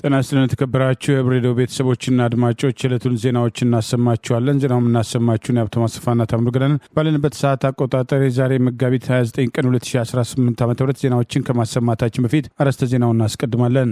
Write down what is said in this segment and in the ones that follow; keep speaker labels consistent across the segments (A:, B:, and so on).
A: ጤና ይስጥልን የተከበራችሁ የብሬዲዮ ቤተሰቦችና አድማጮች የዕለቱን ዜናዎች እናሰማችኋለን። ዜናውን እናሰማችሁን የሀብታሙ አሰፋና ታምሩ ገነን ባለንበት ሰዓት አቆጣጠር የዛሬ መጋቢት 29 ቀን 2018 ዓ.ም ዜናዎችን ከማሰማታችን በፊት አርዕስተ ዜናውን እናስቀድማለን።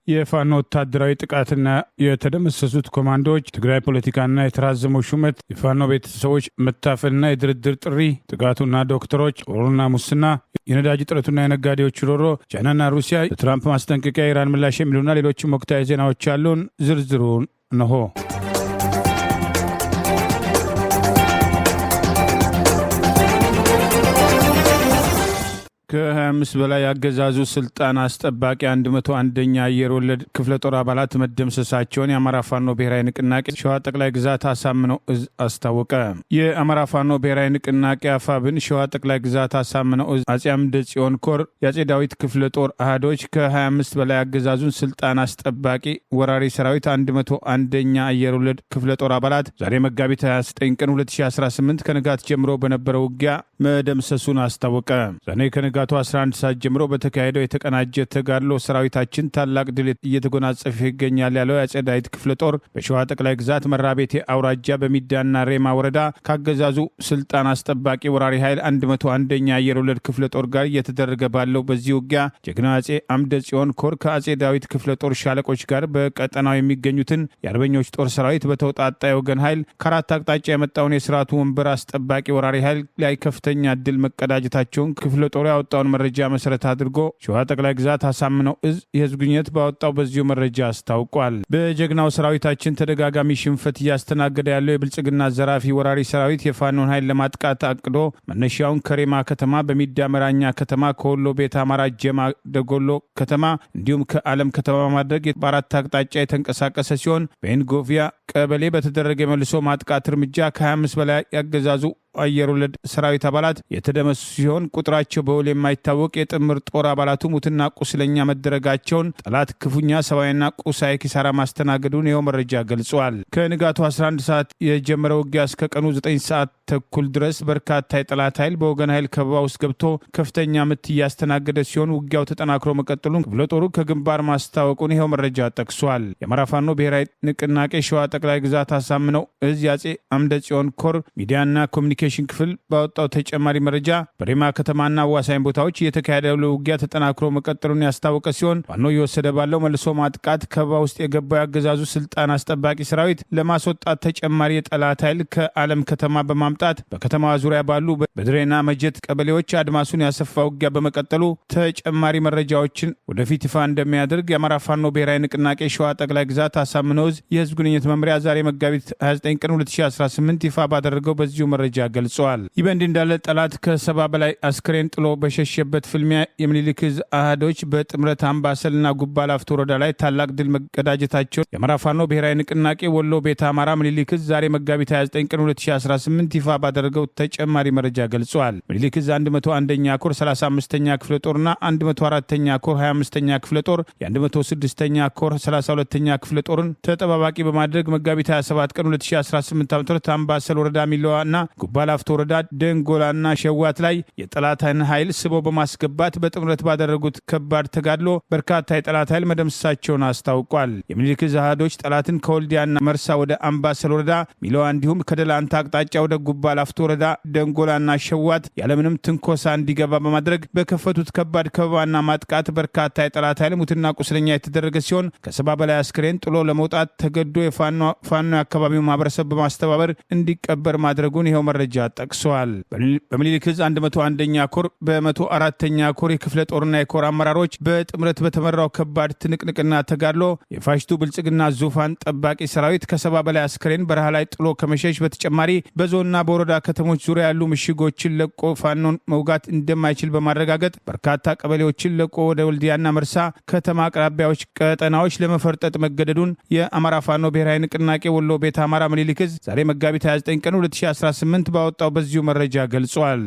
A: የፋኖ ወታደራዊ ጥቃትና የተደመሰሱት ኮማንዶዎች፣ ትግራይ ፖለቲካና የተራዘመው ሹመት፣ የፋኖ ቤተሰቦች መታፈንና የድርድር ጥሪ፣ ጥቃቱና ዶክተሮች፣ ጦሩና ሙስና፣ የነዳጅ እጥረቱና የነጋዴዎች ሮሮ፣ ቻይናና ሩሲያ፣ የትራምፕ ማስጠንቀቂያ፣ የኢራን ምላሽ የሚሉና ሌሎችም ወቅታዊ ዜናዎች ያሉን ዝርዝሩን ነሆ። ከ25 በላይ ያገዛዙ ስልጣን አስጠባቂ 101ኛ አየር ወለድ ክፍለ ጦር አባላት መደምሰሳቸውን የአማራ ፋኖ ብሔራዊ ንቅናቄ ሸዋ ጠቅላይ ግዛት አሳምነው እዝ አስታወቀ። የአማራ ፋኖ ብሔራዊ ንቅናቄ አፋብን ሸዋ ጠቅላይ ግዛት አሳምነው እዝ አጼ አምደ ጽዮን ኮር የአጼ ዳዊት ክፍለ ጦር አህዶች ከ25 በላይ ያገዛዙን ስልጣን አስጠባቂ ወራሪ ሰራዊት 101ኛ አየር ወለድ ክፍለ ጦር አባላት ዛሬ መጋቢት 29 ቀን 2018 ከንጋት ጀምሮ በነበረው ውጊያ መደምሰሱን አስታወቀ። ዛሬ ከንጋቱ 11 ሰዓት ጀምሮ በተካሄደው የተቀናጀ ተጋድሎ ሰራዊታችን ታላቅ ድል እየተጎናጸፈ ይገኛል ያለው የአጼ ዳዊት ክፍለ ጦር በሸዋ ጠቅላይ ግዛት መራቤቴ አውራጃ በሚዳና ሬማ ወረዳ ካገዛዙ ስልጣን አስጠባቂ ወራሪ ኃይል 101ኛ አየር ወለድ ክፍለ ጦር ጋር እየተደረገ ባለው በዚህ ውጊያ ጀግና አጼ አምደ ጽዮን ኮር ከአጼ ዳዊት ክፍለ ጦር ሻለቆች ጋር በቀጠናው የሚገኙትን የአርበኞች ጦር ሰራዊት በተውጣጣ የወገን ኃይል ከአራት አቅጣጫ የመጣውን የስርዓቱ ወንበር አስጠባቂ ወራሪ ኃይል ላይ ከፍተኛ ድል መቀዳጀታቸውን ክፍለ ጦሩ ያወጣውን መረጃ መሰረት አድርጎ ሸዋ ጠቅላይ ግዛት አሳምነው እዝ የህዝብ ግንኙነት ባወጣው በዚሁ መረጃ አስታውቋል። በጀግናው ሰራዊታችን ተደጋጋሚ ሽንፈት እያስተናገደ ያለው የብልጽግና ዘራፊ ወራሪ ሰራዊት የፋኖን ኃይል ለማጥቃት አቅዶ መነሻውን ከሬማ ከተማ፣ በሚዳ መራኛ ከተማ፣ ከወሎ ቤት አማራ ጀማ ደጎሎ ከተማ እንዲሁም ከአለም ከተማ ማድረግ በአራት አቅጣጫ የተንቀሳቀሰ ሲሆን በኢንጎቪያ ቀበሌ በተደረገ መልሶ ማጥቃት እርምጃ ከ25 በላይ ያገዛዙ አየር ወለድ ሰራዊት አባላት የተደመሰሱ ሲሆን ቁጥራቸው በውል የማይታወቅ የጥምር ጦር አባላቱ ሙትና ቁስለኛ መደረጋቸውን ጠላት ክፉኛ ሰብአዊና ቁሳዊ ኪሳራ ማስተናገዱን ይኸው መረጃ ገልጿል። ከንጋቱ 11 ሰዓት የጀመረው ውጊያ እስከ ቀኑ 9 ሰዓት ተኩል ድረስ በርካታ የጠላት ኃይል በወገን ኃይል ከበባ ውስጥ ገብቶ ከፍተኛ ምት እያስተናገደ ሲሆን ውጊያው ተጠናክሮ መቀጠሉን ክፍለ ጦሩ ከግንባር ማስታወቁን ይኸው መረጃ ጠቅሷል። የአማራ ፋኖ ብሔራዊ ንቅናቄ ሸዋ ጠቅላይ ግዛት አሳምነው እዝ የአጼ አምደ ጽዮን ኮር ሚዲያና ኮሚኒኬሽን ክፍል ባወጣው ተጨማሪ መረጃ በሬማ ከተማና አዋሳኝ ቦታዎች እየተካሄደ ያለው ውጊያ ተጠናክሮ መቀጠሉን ያስታወቀ ሲሆን ፋኖ እየወሰደ ባለው መልሶ ማጥቃት ከበባ ውስጥ የገባው ያገዛዙ ስልጣን አስጠባቂ ሰራዊት ለማስወጣት ተጨማሪ የጠላት ኃይል ከአለም ከተማ በማምጣት በከተማዋ ዙሪያ ባሉ በድሬና መጀት ቀበሌዎች አድማሱን ያሰፋ ውጊያ በመቀጠሉ ተጨማሪ መረጃዎችን ወደፊት ይፋ እንደሚያደርግ የአማራ ፋኖ ብሔራዊ ንቅናቄ ሸዋ ጠቅላይ ግዛት አሳምነው እዝ የህዝብ ግንኙነት መምሪያ ዛሬ መጋቢት 29 ቀን 2018 ይፋ ባደረገው በዚሁ መረጃ ገልጸዋል። ይህ በእንዲህ እንዳለ ጠላት ከ70 በላይ አስክሬን ጥሎ በሸሸበት ፍልሚያ የምኒልክ ዕዝ አህዶች በጥምረት አምባሰልና ጉባ ላፍቶ ወረዳ ላይ ታላቅ ድል መቀዳጀታቸውን የአማራ ፋኖ ብሔራዊ ንቅናቄ ወሎ ቤት አማራ ምኒልክ ዕዝ ዛሬ መጋቢት 29 ቀን 2018 ይፋ ባደረገው ተጨማሪ መረጃ ገልጸዋል። ምኒልክ ዕዝ 101ኛ ኮር 35ኛ ክፍለ ጦርና 104ኛ ኮር 25ኛ ክፍለ ጦር የ106ኛ ኮር 32ኛ ክፍለ ጦርን ተጠባባቂ በማድረግ መጋቢት 27 ቀን 2018 ዓ.ም አምባሰል ወረዳ ሚለዋና ጉባ ላፍቶ ወረዳ ደንጎላና ሸዋት ላይ የጠላትን ኃይል ስቦ በማስገባት በጥምረት ባደረጉት ከባድ ተጋድሎ በርካታ የጠላት ኃይል መደምሰሳቸውን አስታውቋል። የምኒልክ ዕዝ አህዶች ጠላትን ከወልዲያና መርሳ ወደ አምባሰል ወረዳ ሚለዋ እንዲሁም ከደላንታ አቅጣጫ ወደ ጉባ ላፍቶ ወረዳ ደንጎላና ሸዋት ያለምንም ትንኮሳ እንዲገባ በማድረግ በከፈቱት ከባድ ከበባና ማጥቃት በርካታ የጠላት ኃይል ሙትና ቁስለኛ የተደረገ ሲሆን ከ70 በላይ አስክሬን ጥሎ ለመውጣት ተገዶ የፋኖ የአካባቢው ማህበረሰብ በማስተባበር እንዲቀበር ማድረጉን ይኸው መረጃ ጠቅሰዋል። በምኒልክ ዕዝ 101ኛ ኮር በ104ኛ ኮር የክፍለ ጦርና የኮር አመራሮች በጥምረት በተመራው ከባድ ትንቅንቅና ተጋድሎ የፋሽቱ ብልጽግና ዙፋን ጠባቂ ሰራዊት ከ70 በላይ አስክሬን በረሃ ላይ ጥሎ ከመሸሽ በተጨማሪ በዞንና በወረዳ ከተሞች ዙሪያ ያሉ ምሽጎችን ለቆ ፋኖን መውጋት እንደማይችል በማረጋገጥ በርካታ ቀበሌዎችን ለቆ ወደ ወልዲያና መርሳ ከተማ አቅራቢያዎች ቀጠናዎች ለመፈርጠጥ መገደዱን የአማራ ፋኖ ብሔራዊ ንቅናቄ ወሎ ቤት አማራ ምኒልክ ዕዝ ዛሬ መጋቢት 29 ቀን 2018 ባወጣው በዚሁ መረጃ ገልጿል።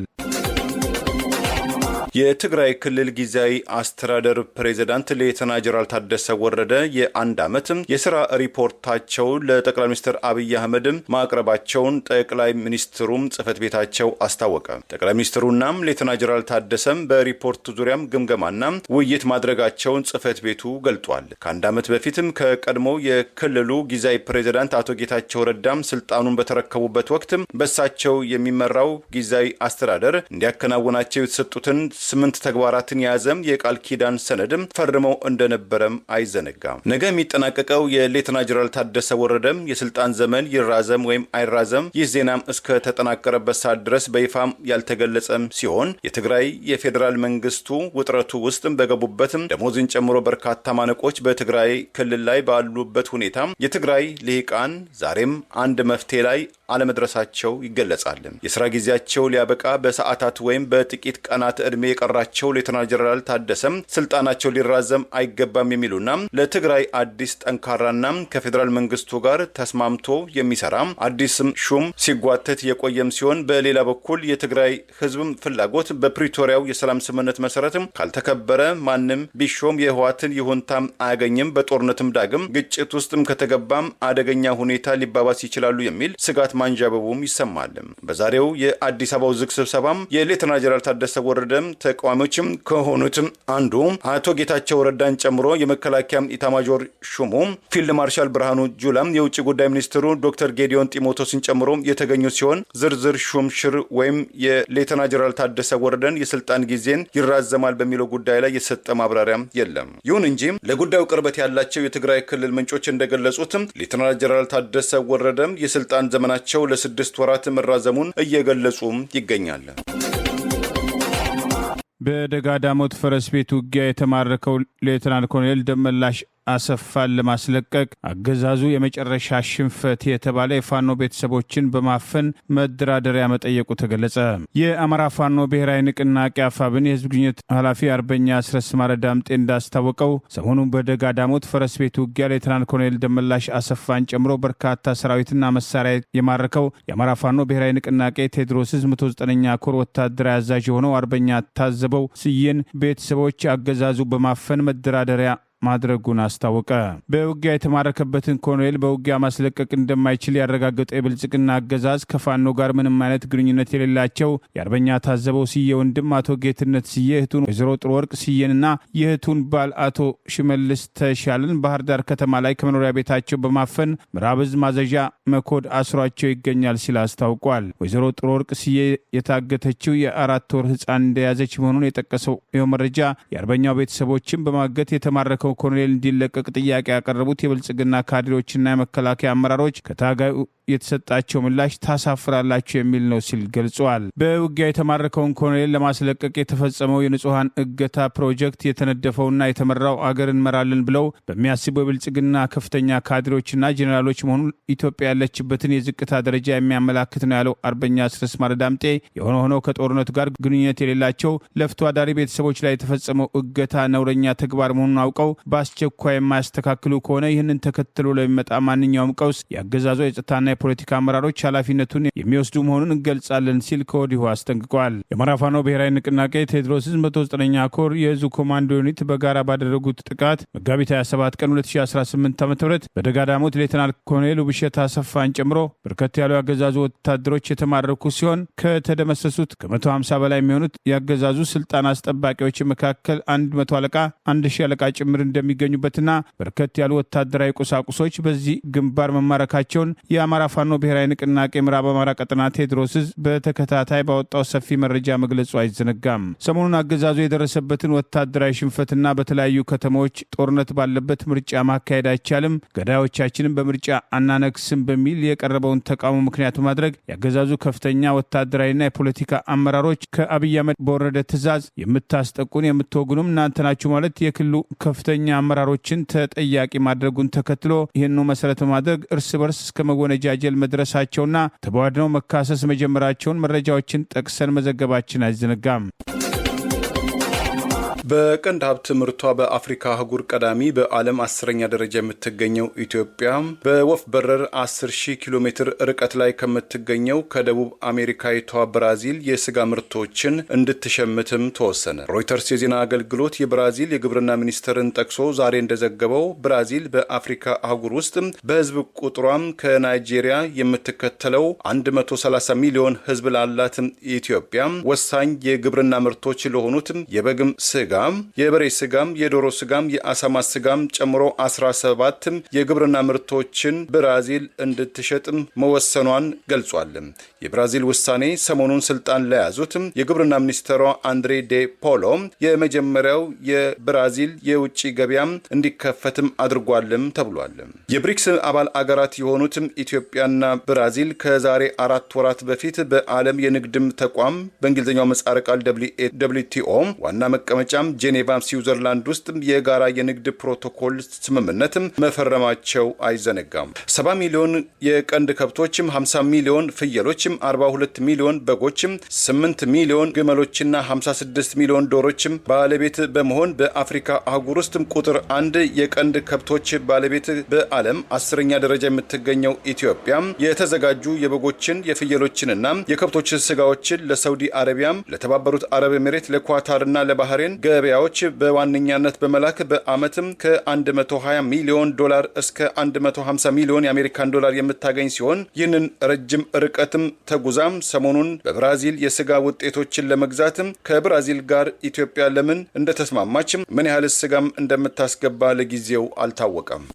B: የትግራይ ክልል ጊዜያዊ አስተዳደር ፕሬዝዳንት ሌተና ጀነራል ታደሰ ወረደ የአንድ ዓመት የሥራ ሪፖርታቸው ለጠቅላይ ሚኒስትር አብይ አህመድ ማቅረባቸውን ጠቅላይ ሚኒስትሩም ጽህፈት ቤታቸው አስታወቀ። ጠቅላይ ሚኒስትሩና ሌተና ጀነራል ታደሰም በሪፖርቱ ዙሪያም ግምገማና ውይይት ማድረጋቸውን ጽህፈት ቤቱ ገልጧል። ከአንድ ዓመት በፊትም ከቀድሞው የክልሉ ጊዜያዊ ፕሬዝዳንት አቶ ጌታቸው ረዳም ስልጣኑን በተረከቡበት ወቅት በሳቸው የሚመራው ጊዜያዊ አስተዳደር እንዲያከናውናቸው የተሰጡትን 8 ተግባራትን የያዘም የቃል ኪዳን ሰነድም ፈርመው እንደነበረም አይዘነጋም። ነገ የሚጠናቀቀው የሌተና ጀነራል ታደሰ ወረደም የስልጣን ዘመን ይራዘም ወይም አይራዘም ይህ ዜናም እስከ ተጠናቀረበት ሰዓት ድረስ በይፋም ያልተገለጸም ሲሆን የትግራይ የፌዴራል መንግስቱ ውጥረቱ ውስጥም በገቡበትም ደሞዝን ጨምሮ በርካታ ማነቆች በትግራይ ክልል ላይ ባሉበት ሁኔታ የትግራይ ልሂቃን ዛሬም አንድ መፍትሄ ላይ አለመድረሳቸው ይገለጻል። የሥራ ጊዜያቸው ሊያበቃ በሰዓታት ወይም በጥቂት ቀናት ዕድሜ የቀራቸው ሌተና ጀነራል ታደሰም ስልጣናቸው ሊራዘም አይገባም የሚሉና ለትግራይ አዲስ ጠንካራና ከፌዴራል መንግስቱ ጋር ተስማምቶ የሚሰራ አዲስም ሹም ሲጓተት የቆየም ሲሆን በሌላ በኩል የትግራይ ህዝብም ፍላጎት በፕሪቶሪያው የሰላም ስምምነት መሰረትም ካልተከበረ ማንም ቢሾም የህወሓትን ይሁንታም አያገኝም፣ በጦርነትም ዳግም ግጭት ውስጥም ከተገባም አደገኛ ሁኔታ ሊባባስ ይችላሉ የሚል ስጋት ማንዣበቡም ይሰማል። በዛሬው የአዲስ አበባው ዝግ ስብሰባም የሌተና ጀነራል ታደሰ ወረደም ተቃዋሚዎችም ከሆኑትም አንዱ አቶ ጌታቸው ረዳን ጨምሮ የመከላከያ ኢታማጆር ሹሙ ፊልድ ማርሻል ብርሃኑ ጁላም የውጭ ጉዳይ ሚኒስትሩ ዶክተር ጌዲዮን ጢሞቴዎስን ጨምሮ የተገኙ ሲሆን ዝርዝር ሹም ሽር ወይም የሌተና ጀነራል ታደሰ ወረደን የስልጣን ጊዜን ይራዘማል በሚለው ጉዳይ ላይ የተሰጠ ማብራሪያም የለም። ይሁን እንጂ ለጉዳዩ ቅርበት ያላቸው የትግራይ ክልል ምንጮች እንደገለጹትም ሌተና ጀነራል ታደሰ ወረደም የስልጣን ዘመናቸው ለ6 ወራት መራዘሙን እየገለጹ ይገኛል።
A: በደጋዳሞት ፈረስ ቤት ውጊያ የተማረከው ሌተናል ኮሎኔል ደመላሽ አሰፋን ለማስለቀቅ አገዛዙ የመጨረሻ ሽንፈት የተባለ የፋኖ ቤተሰቦችን በማፈን መደራደሪያ መጠየቁ ተገለጸ። የአማራ ፋኖ ብሔራዊ ንቅናቄ አፋብን የህዝብ ግንኙነት ኃላፊ አርበኛ አስረስ ማረ ዳምጤ እንዳስታወቀው ሰሞኑን በደጋዳሞት ፈረስ ቤት ውጊያ ሌተናል ኮሎኔል ደመላሽ አሰፋን ጨምሮ በርካታ ሰራዊትና መሳሪያ የማረከው የአማራ ፋኖ ብሔራዊ ንቅናቄ ቴዎድሮስ 109ኛ ኮር ወታደራዊ አዛዥ የሆነው አርበኛ ታዘበው ስዬን ቤተሰቦች አገዛዙ በማፈን መደራደሪያ ማድረጉን አስታወቀ። በውጊያ የተማረከበትን ኮሎኔል በውጊያ ማስለቀቅ እንደማይችል ያረጋገጠው የብልጽግና አገዛዝ ከፋኖ ጋር ምንም አይነት ግንኙነት የሌላቸው የአርበኛ ታዘበው ስዬ ወንድም አቶ ጌትነት ስዬ እህቱን ወይዘሮ ጥሩ ወርቅ ስዬንና የእህቱን ባል አቶ ሽመልስ ተሻልን ባህር ዳር ከተማ ላይ ከመኖሪያ ቤታቸው በማፈን ምዕራብ ዕዝ ማዘዣ መኮድ አስሯቸው ይገኛል ሲል አስታውቋል። ወይዘሮ ጥሩ ወርቅ ስዬ የታገተችው የ4 ወር ህፃን እንደያዘች መሆኑን የጠቀሰው ይኸው መረጃ የአርበኛው ቤተሰቦችን በማገት የተማረከው ኮሎኔል እንዲለቀቅ ጥያቄ ያቀረቡት የብልጽግና ካድሬዎችና የመከላከያ አመራሮች ከታጋዩ የተሰጣቸው ምላሽ ታሳፍራላችሁ የሚል ነው ሲል ገልጿል። በውጊያ የተማረከውን ኮሎኔል ለማስለቀቅ የተፈጸመው የንጹሐን እገታ ፕሮጀክት የተነደፈውና የተመራው አገር እንመራለን ብለው በሚያስቡ የብልጽግና ከፍተኛ ካድሬዎችና ጄኔራሎች መሆኑን ኢትዮጵያ ያለችበትን የዝቅታ ደረጃ የሚያመላክት ነው ያለው አርበኛ አስረስ ማረ ዳምጤ የሆነ ሆነው ከጦርነቱ ጋር ግንኙነት የሌላቸው ለፍቶ አዳሪ ቤተሰቦች ላይ የተፈጸመው እገታ ነውረኛ ተግባር መሆኑን አውቀው በአስቸኳይ የማያስተካክሉ ከሆነ ይህንን ተከትሎ ለሚመጣ ማንኛውም ቀውስ የአገዛዙ የጸጥታና የፖለቲካ አመራሮች ኃላፊነቱን የሚወስዱ መሆኑን እንገልጻለን ሲል ከወዲሁ አስጠንቅቋል። የአማራ ፋኖ ብሔራዊ ንቅናቄ ቴዎድሮስ 109ኛ ኮር የእዙ ኮማንዶ ዩኒት በጋራ ባደረጉት ጥቃት መጋቢት 27 ቀን 2018 ዓ.ም በደጋዳሞት ሌተናል ኮሎኔል ውብሸት አሰፋን ጨምሮ በርከት ያሉ የአገዛዙ ወታደሮች የተማረኩ ሲሆን ከተደመሰሱት ከ150 በላይ የሚሆኑት የአገዛዙ ስልጣን አስጠባቂዎች መካከል 100 አለቃ 1000 አለቃ ጭምር እንደሚገኙበትና በርከት ያሉ ወታደራዊ ቁሳቁሶች በዚህ ግንባር መማረካቸውን የአማራ ፋኖ ብሔራዊ ንቅናቄ ምዕራብ አማራ ቀጠና ቴዎድሮስ በተከታታይ ባወጣው ሰፊ መረጃ መግለጹ አይዘነጋም። ሰሞኑን አገዛዙ የደረሰበትን ወታደራዊ ሽንፈትና በተለያዩ ከተሞች ጦርነት ባለበት ምርጫ ማካሄድ አይቻልም፣ ገዳዮቻችንን በምርጫ አናነክስም በሚል የቀረበውን ተቃውሞ ምክንያት በማድረግ የአገዛዙ ከፍተኛ ወታደራዊና የፖለቲካ አመራሮች ከአብይ አህመድ በወረደ ትዕዛዝ የምታስጠቁን የምትወጉንም እናንተ ናችሁ ማለት የክልሉ ከፍተኛ አመራሮችን ተጠያቂ ማድረጉን ተከትሎ ይህንኑ መሰረት በማድረግ እርስ በርስ እስከ መወነጃጀል መድረሳቸውና ተቧድነው መካሰስ መጀመራቸውን መረጃዎችን ጠቅሰን መዘገባችን አይዘነጋም።
B: በቀንድ ሀብት ምርቷ በአፍሪካ አህጉር ቀዳሚ በዓለም 10ኛ ደረጃ የምትገኘው ኢትዮጵያ በወፍ በረር 10,000 ኪሎ ሜትር ርቀት ላይ ከምትገኘው ከደቡብ አሜሪካዊቷ ብራዚል የስጋ ምርቶችን እንድትሸምትም ተወሰነ። ሮይተርስ የዜና አገልግሎት የብራዚል የግብርና ሚኒስትርን ጠቅሶ ዛሬ እንደዘገበው ብራዚል በአፍሪካ አህጉር ውስጥ በህዝብ ቁጥሯም ከናይጄሪያ የምትከተለው 130 ሚሊዮን ህዝብ ላላት ኢትዮጵያ ወሳኝ የግብርና ምርቶች ለሆኑት የበግም ስጋ፣ የበሬ ስጋም፣ የዶሮ ስጋም፣ የአሳማ ስጋም ጨምሮ 17 የግብርና ምርቶችን ብራዚል እንድትሸጥም መወሰኗን ገልጿል። የብራዚል ውሳኔ ሰሞኑን ስልጣን ለያዙት የግብርና ሚኒስትሯ አንድሬ ዴ ፖሎ የመጀመሪያው የብራዚል የውጭ ገበያም እንዲከፈትም አድርጓልም ተብሏል። የብሪክስ አባል አገራት የሆኑት ኢትዮጵያና ብራዚል ከዛሬ 4 ወራት በፊት በዓለም የንግድም ተቋም በእንግሊዝኛው ምህጻረ ቃል WTO ዋና መቀመጫ ጄኔቫ ስዊዘርላንድ ውስጥ የጋራ የንግድ ፕሮቶኮል ስምምነት መፈረማቸው አይዘነጋም። 70 ሚሊዮን የቀንድ ከብቶችም፣ 50 ሚሊዮን ፍየሎችም፣ 42 ሚሊዮን በጎችም፣ 8 ሚሊዮን ግመሎችና 56 ሚሊዮን ዶሮችም ባለቤት በመሆን በአፍሪካ አህጉር ውስጥ ቁጥር 1 የቀንድ ከብቶች ባለቤት በዓለም 10ኛ ደረጃ የምትገኘው ኢትዮጵያ የተዘጋጁ የበጎችን የፍየሎችንና የከብቶች ስጋዎችን ለሳውዲ አረቢያ፣ ለተባበሩት አረብ ኤሚሬት፣ ለኳታርና ለባህሬን ገበያዎች በዋነኛነት በመላክ በአመትም ከ120 ሚሊዮን ዶላር እስከ 150 ሚሊዮን የአሜሪካን ዶላር የምታገኝ ሲሆን ይህንን ረጅም ርቀትም ተጉዛም ሰሞኑን በብራዚል የስጋ ውጤቶችን ለመግዛትም ከብራዚል ጋር ኢትዮጵያ ለምን እንደተስማማችም ምን ያህል ስጋም እንደምታስገባ ለጊዜው አልታወቀም።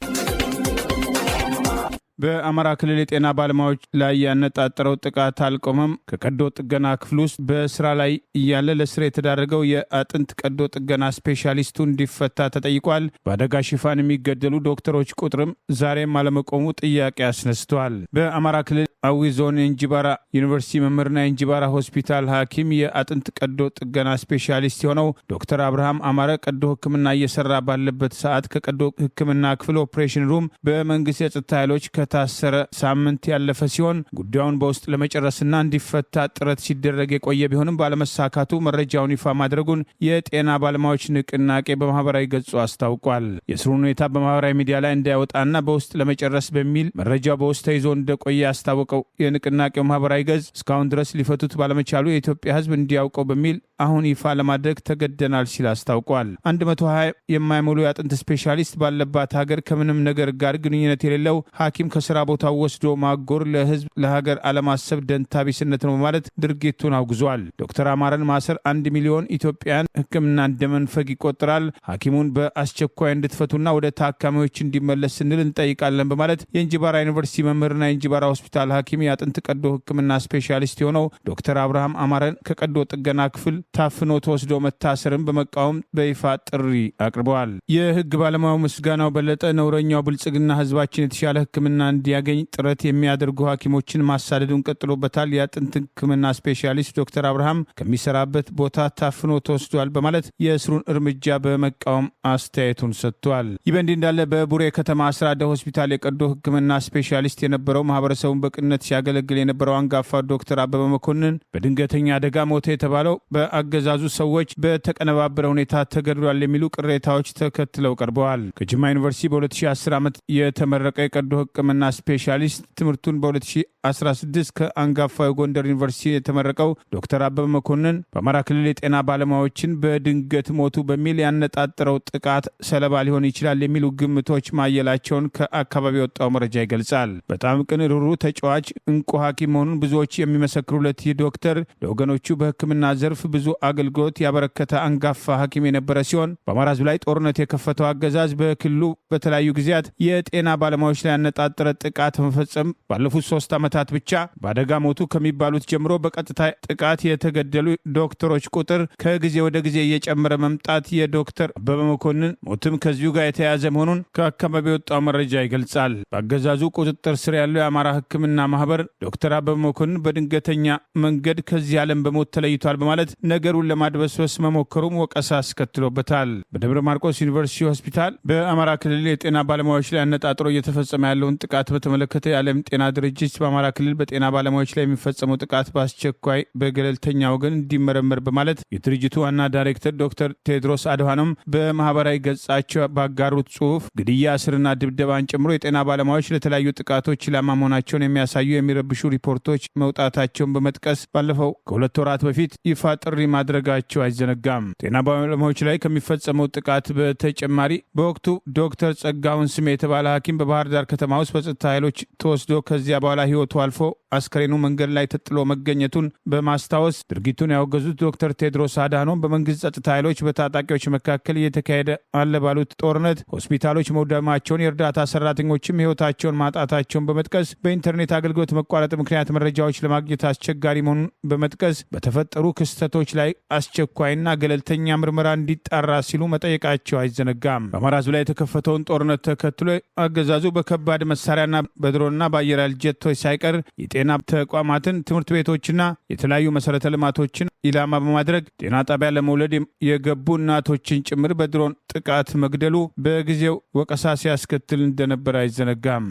A: በአማራ ክልል የጤና ባለሙያዎች ላይ ያነጣጠረው ጥቃት አልቆመም። ከቀዶ ጥገና ክፍል ውስጥ በስራ ላይ እያለ ለስራ የተዳረገው የአጥንት ቀዶ ጥገና ስፔሻሊስቱ እንዲፈታ ተጠይቋል። በአደጋ ሽፋን የሚገደሉ ዶክተሮች ቁጥርም ዛሬም አለመቆሙ ጥያቄ አስነስተዋል። በአማራ ክልል አዊ ዞን የእንጂባራ ዩኒቨርሲቲ መምህርና የእንጂባራ ሆስፒታል ሐኪም የአጥንት ቀዶ ጥገና ስፔሻሊስት የሆነው ዶክተር አብርሃም አማረ ቀዶ ሕክምና እየሰራ ባለበት ሰዓት ከቀዶ ሕክምና ክፍል ኦፕሬሽን ሩም በመንግስት የጸጥታ ኃይሎች ከታሰረ ሳምንት ያለፈ ሲሆን ጉዳዩን በውስጥ ለመጨረስና እንዲፈታ ጥረት ሲደረግ የቆየ ቢሆንም ባለመሳካቱ መረጃውን ይፋ ማድረጉን የጤና ባለሙያዎች ንቅናቄ በማህበራዊ ገጹ አስታውቋል። የስሩን ሁኔታ በማህበራዊ ሚዲያ ላይ እንዳይወጣና በውስጥ ለመጨረስ በሚል መረጃው በውስጥ ተይዞ እንደቆየ ያስታወቀው የንቅናቄው ማህበራዊ ገጽ እስካሁን ድረስ ሊፈቱት ባለመቻሉ የኢትዮጵያ ህዝብ እንዲያውቀው በሚል አሁን ይፋ ለማድረግ ተገደናል ሲል አስታውቋል። 120 የማይሞሉ የአጥንት ስፔሻሊስት ባለባት ሀገር ከምንም ነገር ጋር ግንኙነት የሌለው ሐኪም ከስራ ቦታው ወስዶ ማጎር ለህዝብ ለሀገር አለማሰብ ደንታቢስነት ነው በማለት ድርጊቱን አውግዟል። ዶክተር አማረን ማሰር 1 ሚሊዮን ኢትዮጵያን ሕክምና እንደመንፈግ ይቆጠራል። ሐኪሙን በአስቸኳይ እንድትፈቱና ወደ ታካሚዎች እንዲመለስ ስንል እንጠይቃለን በማለት የእንጂባራ ዩኒቨርሲቲ መምህርና የእንጂባራ ሆስፒታል ሐኪም የአጥንት ቀዶ ሕክምና ስፔሻሊስት የሆነው ዶክተር አብርሃም አማረን ከቀዶ ጥገና ክፍል ታፍኖ ተወስዶ መታሰርን በመቃወም በይፋ ጥሪ አቅርበዋል። የህግ ባለሙያው ምስጋናው በለጠ ነውረኛው ብልጽግና ህዝባችን የተሻለ ሕክምና እንዲያገኝ ጥረት የሚያደርጉ ሐኪሞችን ማሳደዱን ቀጥሎበታል። የአጥንት ሕክምና ስፔሻሊስት ዶክተር አብርሃም ከሚሰራበት ቦታ ታፍኖ ተወስዷል በማለት የእስሩን እርምጃ በመቃወም አስተያየቱን ሰጥቷል። ይህ በእንዲህ እንዳለ በቡሬ ከተማ አስራደ ሆስፒታል የቀዶ ሕክምና ስፔሻሊስት የነበረው ማህበረሰቡን በቅንነት ሲያገለግል የነበረው አንጋፋ ዶክተር አበበ መኮንን በድንገተኛ አደጋ ሞተ የተባለው በአገዛዙ ሰዎች በተቀነባበረ ሁኔታ ተገድሏል የሚሉ ቅሬታዎች ተከትለው ቀርበዋል። ከጅማ ዩኒቨርሲቲ በ2010 ዓመት የተመረቀ የቀዶ ሕክምና ስፔሻሊስት ትምህርቱን በ2016 ከአንጋፋ የጎንደር ዩኒቨርሲቲ የተመረቀው ዶክተር አበበ መኮንን በአማራ ክልል የጤና ባለሙያዎችን በድንገት ሞቱ በሚል ያነጣጠረው ጥቃት ሰለባ ሊሆን ይችላል የሚሉ ግምቶች ማየላቸውን ከአካባቢ የወጣው መረጃ ይገልጻል። በጣም ቅን፣ ሩህሩህ፣ ተጫዋች፣ እንቁ ሐኪም መሆኑን ብዙዎች የሚመሰክሩለት ይህ ዶክተር ለወገኖቹ በሕክምና ዘርፍ ብዙ አገልግሎት ያበረከተ አንጋፋ ሐኪም የነበረ ሲሆን በአማራ ሕዝብ ላይ ጦርነት የከፈተው አገዛዝ በክልሉ በተለያዩ ጊዜያት የጤና ባለሙያዎች ላይ ያነጣጠረ ጥቃት መፈጸም ባለፉት 3 ዓመታት ብቻ በአደጋ ሞቱ ከሚባሉት ጀምሮ በቀጥታ ጥቃት የተገደሉ ዶክተሮች ቁጥር ከጊዜ ወደ ጊዜ እየጨመረ መምጣት የዶክተር አበበ መኮንን ሞትም ከዚሁ ጋር የተያያዘ መሆኑን ከአካባቢ የወጣው መረጃ ይገልጻል። በአገዛዙ ቁጥጥር ስር ያለው የአማራ ሕክምና ማህበር ዶክተር አበበ መኮንን በድንገተኛ መንገድ ከዚህ ዓለም በሞት ተለይቷል በማለት ነገሩን ለማድበስበስ መሞከሩም ወቀሳ አስከትሎበታል። በደብረ ማርቆስ ዩኒቨርሲቲ ሆስፒታል በአማራ ክልል የጤና ባለሙያዎች ላይ አነጣጥሮ እየተፈጸመ ያለውን ጥቃት ጥቃት በተመለከተ የዓለም ጤና ድርጅት በአማራ ክልል በጤና ባለሙያዎች ላይ የሚፈጸመው ጥቃት በአስቸኳይ በገለልተኛ ወገን እንዲመረመር በማለት የድርጅቱ ዋና ዳይሬክተር ዶክተር ቴድሮስ አድሃኖም በማህበራዊ ገጻቸው ባጋሩት ጽሑፍ ግድያ፣ እስርና ድብደባን ጨምሮ የጤና ባለሙያዎች ለተለያዩ ጥቃቶች ኢላማ መሆናቸውን የሚያሳዩ የሚረብሹ ሪፖርቶች መውጣታቸውን በመጥቀስ ባለፈው ከ2 ወራት በፊት ይፋ ጥሪ ማድረጋቸው አይዘነጋም። ጤና ባለሙያዎች ላይ ከሚፈጸመው ጥቃት በተጨማሪ በወቅቱ ዶክተር ጸጋውን ስሜ የተባለ ሐኪም በባህር ዳር ከተማ ውስጥ በጸጥታ ኃይሎች ተወስዶ ከዚያ በኋላ ህይወቱ አልፎ አስከሬኑ መንገድ ላይ ተጥሎ መገኘቱን በማስታወስ ድርጊቱን ያወገዙት ዶክተር ቴድሮስ አድሃኖም በመንግስት ጸጥታ ኃይሎች በታጣቂዎች መካከል እየተካሄደ አለ ባሉት ጦርነት ሆስፒታሎች መውደማቸውን፣ የእርዳታ ሰራተኞችም ህይወታቸውን ማጣታቸውን በመጥቀስ በኢንተርኔት አገልግሎት መቋረጥ ምክንያት መረጃዎች ለማግኘት አስቸጋሪ መሆኑን በመጥቀስ በተፈጠሩ ክስተቶች ላይ አስቸኳይና ገለልተኛ ምርመራ እንዲጣራ ሲሉ መጠየቃቸው አይዘነጋም። በአማራ ህዝብ ላይ የተከፈተውን ጦርነት ተከትሎ አገዛዙ በከባድ መሳሪያና በድሮንና በአየር ኃይል ጀቶች ሳይቀር የጤና ተቋማትን፣ ትምህርት ቤቶችና የተለያዩ መሰረተ ልማቶችን ኢላማ በማድረግ ጤና ጣቢያ ለመውለድ የገቡ እናቶችን ጭምር በድሮን ጥቃት መግደሉ በጊዜው ወቀሳ ሲያስከትል እንደነበር አይዘነጋም።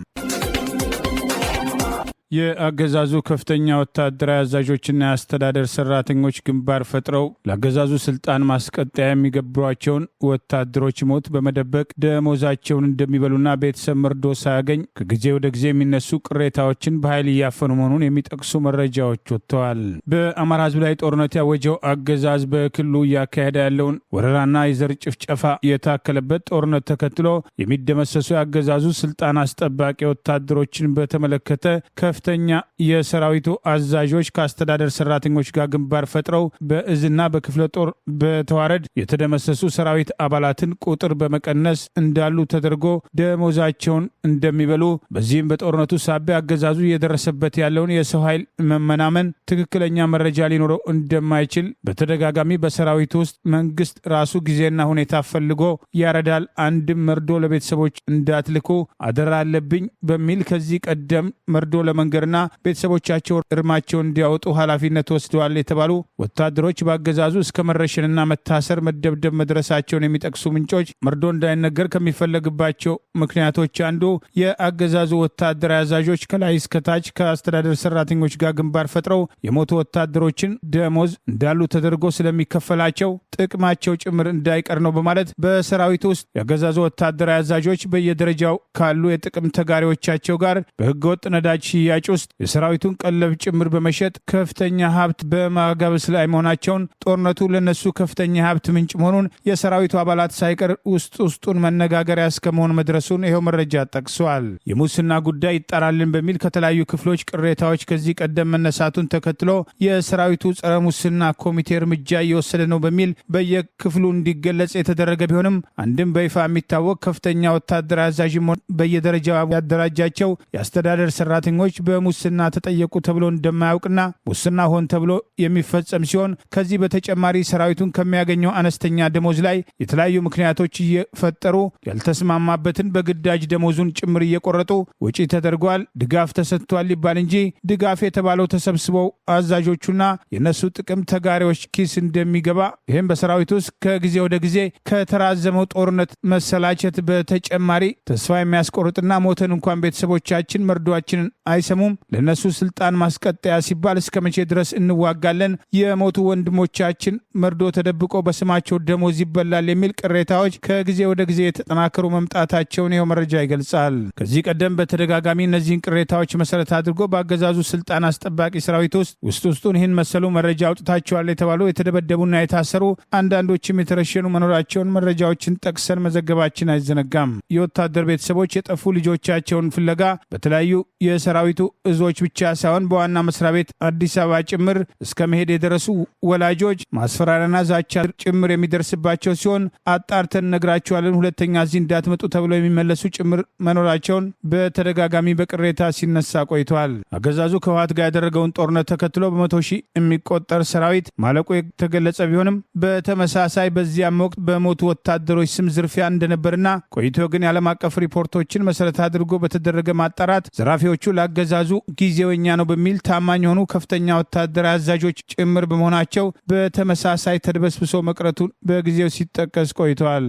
A: የአገዛዙ ከፍተኛ ወታደራዊ አዛዦችና የአስተዳደር ሰራተኞች ግንባር ፈጥረው ለአገዛዙ ስልጣን ማስቀጠያ የሚገብሯቸውን ወታደሮች ሞት በመደበቅ ደሞዛቸውን እንደሚበሉና ቤተሰብ መርዶ ሳያገኝ ከጊዜ ወደ ጊዜ የሚነሱ ቅሬታዎችን በኃይል እያፈኑ መሆኑን የሚጠቅሱ መረጃዎች ወጥተዋል። በአማራ ህዝብ ላይ ጦርነት ያወጀው አገዛዝ በክልሉ እያካሄደ ያለውን ወረራና የዘር ጭፍጨፋ የታከለበት ጦርነት ተከትሎ የሚደመሰሱ የአገዛዙ ስልጣን አስጠባቂ ወታደሮችን በተመለከተ ከፍተኛ የሰራዊቱ አዛዦች ከአስተዳደር ሰራተኞች ጋር ግንባር ፈጥረው በእዝና በክፍለ ጦር በተዋረድ የተደመሰሱ ሰራዊት አባላትን ቁጥር በመቀነስ እንዳሉ ተደርጎ ደሞዛቸውን እንደሚበሉ፣ በዚህም በጦርነቱ ሳቢያ አገዛዙ እየደረሰበት ያለውን የሰው ኃይል መመናመን ትክክለኛ መረጃ ሊኖረው እንደማይችል በተደጋጋሚ በሰራዊቱ ውስጥ መንግስት ራሱ ጊዜና ሁኔታ ፈልጎ ያረዳል፣ አንድም መርዶ ለቤተሰቦች እንዳትልኩ አደራ አለብኝ በሚል ከዚህ ቀደም መርዶ መንገርና ቤተሰቦቻቸው እርማቸውን እንዲያወጡ ኃላፊነት ወስደዋል የተባሉ ወታደሮች በአገዛዙ እስከ መረሸንና መታሰር፣ መደብደብ መድረሳቸውን የሚጠቅሱ ምንጮች መርዶ እንዳይነገር ከሚፈለግባቸው ምክንያቶች አንዱ የአገዛዙ ወታደራዊ አዛዦች ከላይ እስከታች ከአስተዳደር ሰራተኞች ጋር ግንባር ፈጥረው የሞቱ ወታደሮችን ደሞዝ እንዳሉ ተደርጎ ስለሚከፈላቸው ጥቅማቸው ጭምር እንዳይቀር ነው በማለት በሰራዊቱ ውስጥ የአገዛዙ ወታደራዊ አዛዦች በየደረጃው ካሉ የጥቅም ተጋሪዎቻቸው ጋር በህገወጥ ነዳጅ ሽያጭ ውስጥ የሰራዊቱን ቀለብ ጭምር በመሸጥ ከፍተኛ ሀብት በማጋበስ ላይ መሆናቸውን፣ ጦርነቱ ለነሱ ከፍተኛ ሀብት ምንጭ መሆኑን የሰራዊቱ አባላት ሳይቀር ውስጡን መነጋገሪያ እስከመሆን መድረሱን ይኸው መረጃ ጠቅሷል። የሙስና ጉዳይ ይጣራልን በሚል ከተለያዩ ክፍሎች ቅሬታዎች ከዚህ ቀደም መነሳቱን ተከትሎ የሰራዊቱ ጸረ ሙስና ኮሚቴ እርምጃ እየወሰደ ነው በሚል በየክፍሉ እንዲገለጽ የተደረገ ቢሆንም አንድም በይፋ የሚታወቅ ከፍተኛ ወታደራዊ አዛዥ በየደረጃው ያደራጃቸው የአስተዳደር ሰራተኞች በሙስና ተጠየቁ ተብሎ እንደማያውቅና ሙስና ሆን ተብሎ የሚፈጸም ሲሆን ከዚህ በተጨማሪ ሰራዊቱን ከሚያገኘው አነስተኛ ደሞዝ ላይ የተለያዩ ምክንያቶች እየፈጠሩ ያልተስማማበትን በግዳጅ ደሞዙን ጭምር እየቆረጡ ወጪ ተደርጓል፣ ድጋፍ ተሰጥቷል ይባል እንጂ ድጋፍ የተባለው ተሰብስበው አዛዦቹና የነሱ ጥቅም ተጋሪዎች ኪስ እንደሚገባ፣ ይህም በሰራዊቱ ውስጥ ከጊዜ ወደ ጊዜ ከተራዘመው ጦርነት መሰላቸት በተጨማሪ ተስፋ የሚያስቆርጥና ሞተን እንኳን ቤተሰቦቻችን መርዷችንን አይሰሙም፣ ለነሱ ስልጣን ማስቀጠያ ሲባል እስከ መቼ ድረስ እንዋጋለን፣ የሞቱ ወንድሞቻችን መርዶ ተደብቆ በስማቸው ደሞዝ ይበላል የሚል ቅሬታዎች ከጊዜ ወደ ጊዜ የተጠናከሩ መምጣታቸውን ይኸው መረጃ ይገልጻል። ከዚህ ቀደም በተደጋጋሚ እነዚህን ቅሬታዎች መሰረት አድርጎ በአገዛዙ ስልጣን አስጠባቂ ሰራዊት ውስጡን ይህን መሰሉ መረጃ አውጥታቸዋል የተባሉ የተደበደቡና የታሰሩ አንዳንዶችም የተረሸኑ መኖራቸውን መረጃዎችን ጠቅሰን መዘገባችን አይዘነጋም። የወታደር ቤተሰቦች የጠፉ ልጆቻቸውን ፍለጋ በተለያዩ የሰራዊቱ እዞች ብቻ ሳይሆን በዋና መስሪያ ቤት አዲስ አበባ ጭምር እስከ መሄድ የደረሱ ወላጆች ማስፈራሪያና ዛቻ ጭምር የሚደርስባቸው ሲሆን አጣርተን ነግራቸዋለን፣ ሁለተኛ እዚህ እንዳትመጡ ተብለው የሚመለሱ ጭምር መኖራቸውን በተደጋጋሚ በቅሬታ ሲነሳ ቆይተዋል። አገዛዙ ከህወሓት ጋር ያደረገውን ጦርነት ተከትሎ በመቶ ሺህ የሚቆጠር ሰራዊት ማለቁ የተገለጸ ቢሆንም በተመሳሳይ በዚያም ወቅት በሞቱ ወታደሮች ስም ዝርፊያ እንደነበርና ቆይቶ ግን የዓለም አቀፍ ሪፖርቶችን መሰረት አድርጎ በተደረገ ማጣራት ዘራፊዎቹ ለአገዛዙ ጊዜውኛ ነው በሚል ታማኝ የሆኑ ከፍተኛ ወታደራዊ አዛዦች ጭምር በመሆናቸው በተመሳሳይ ተድበስብሶ መቅረቱን በጊዜው ሲጠቀስ ቆይተዋል።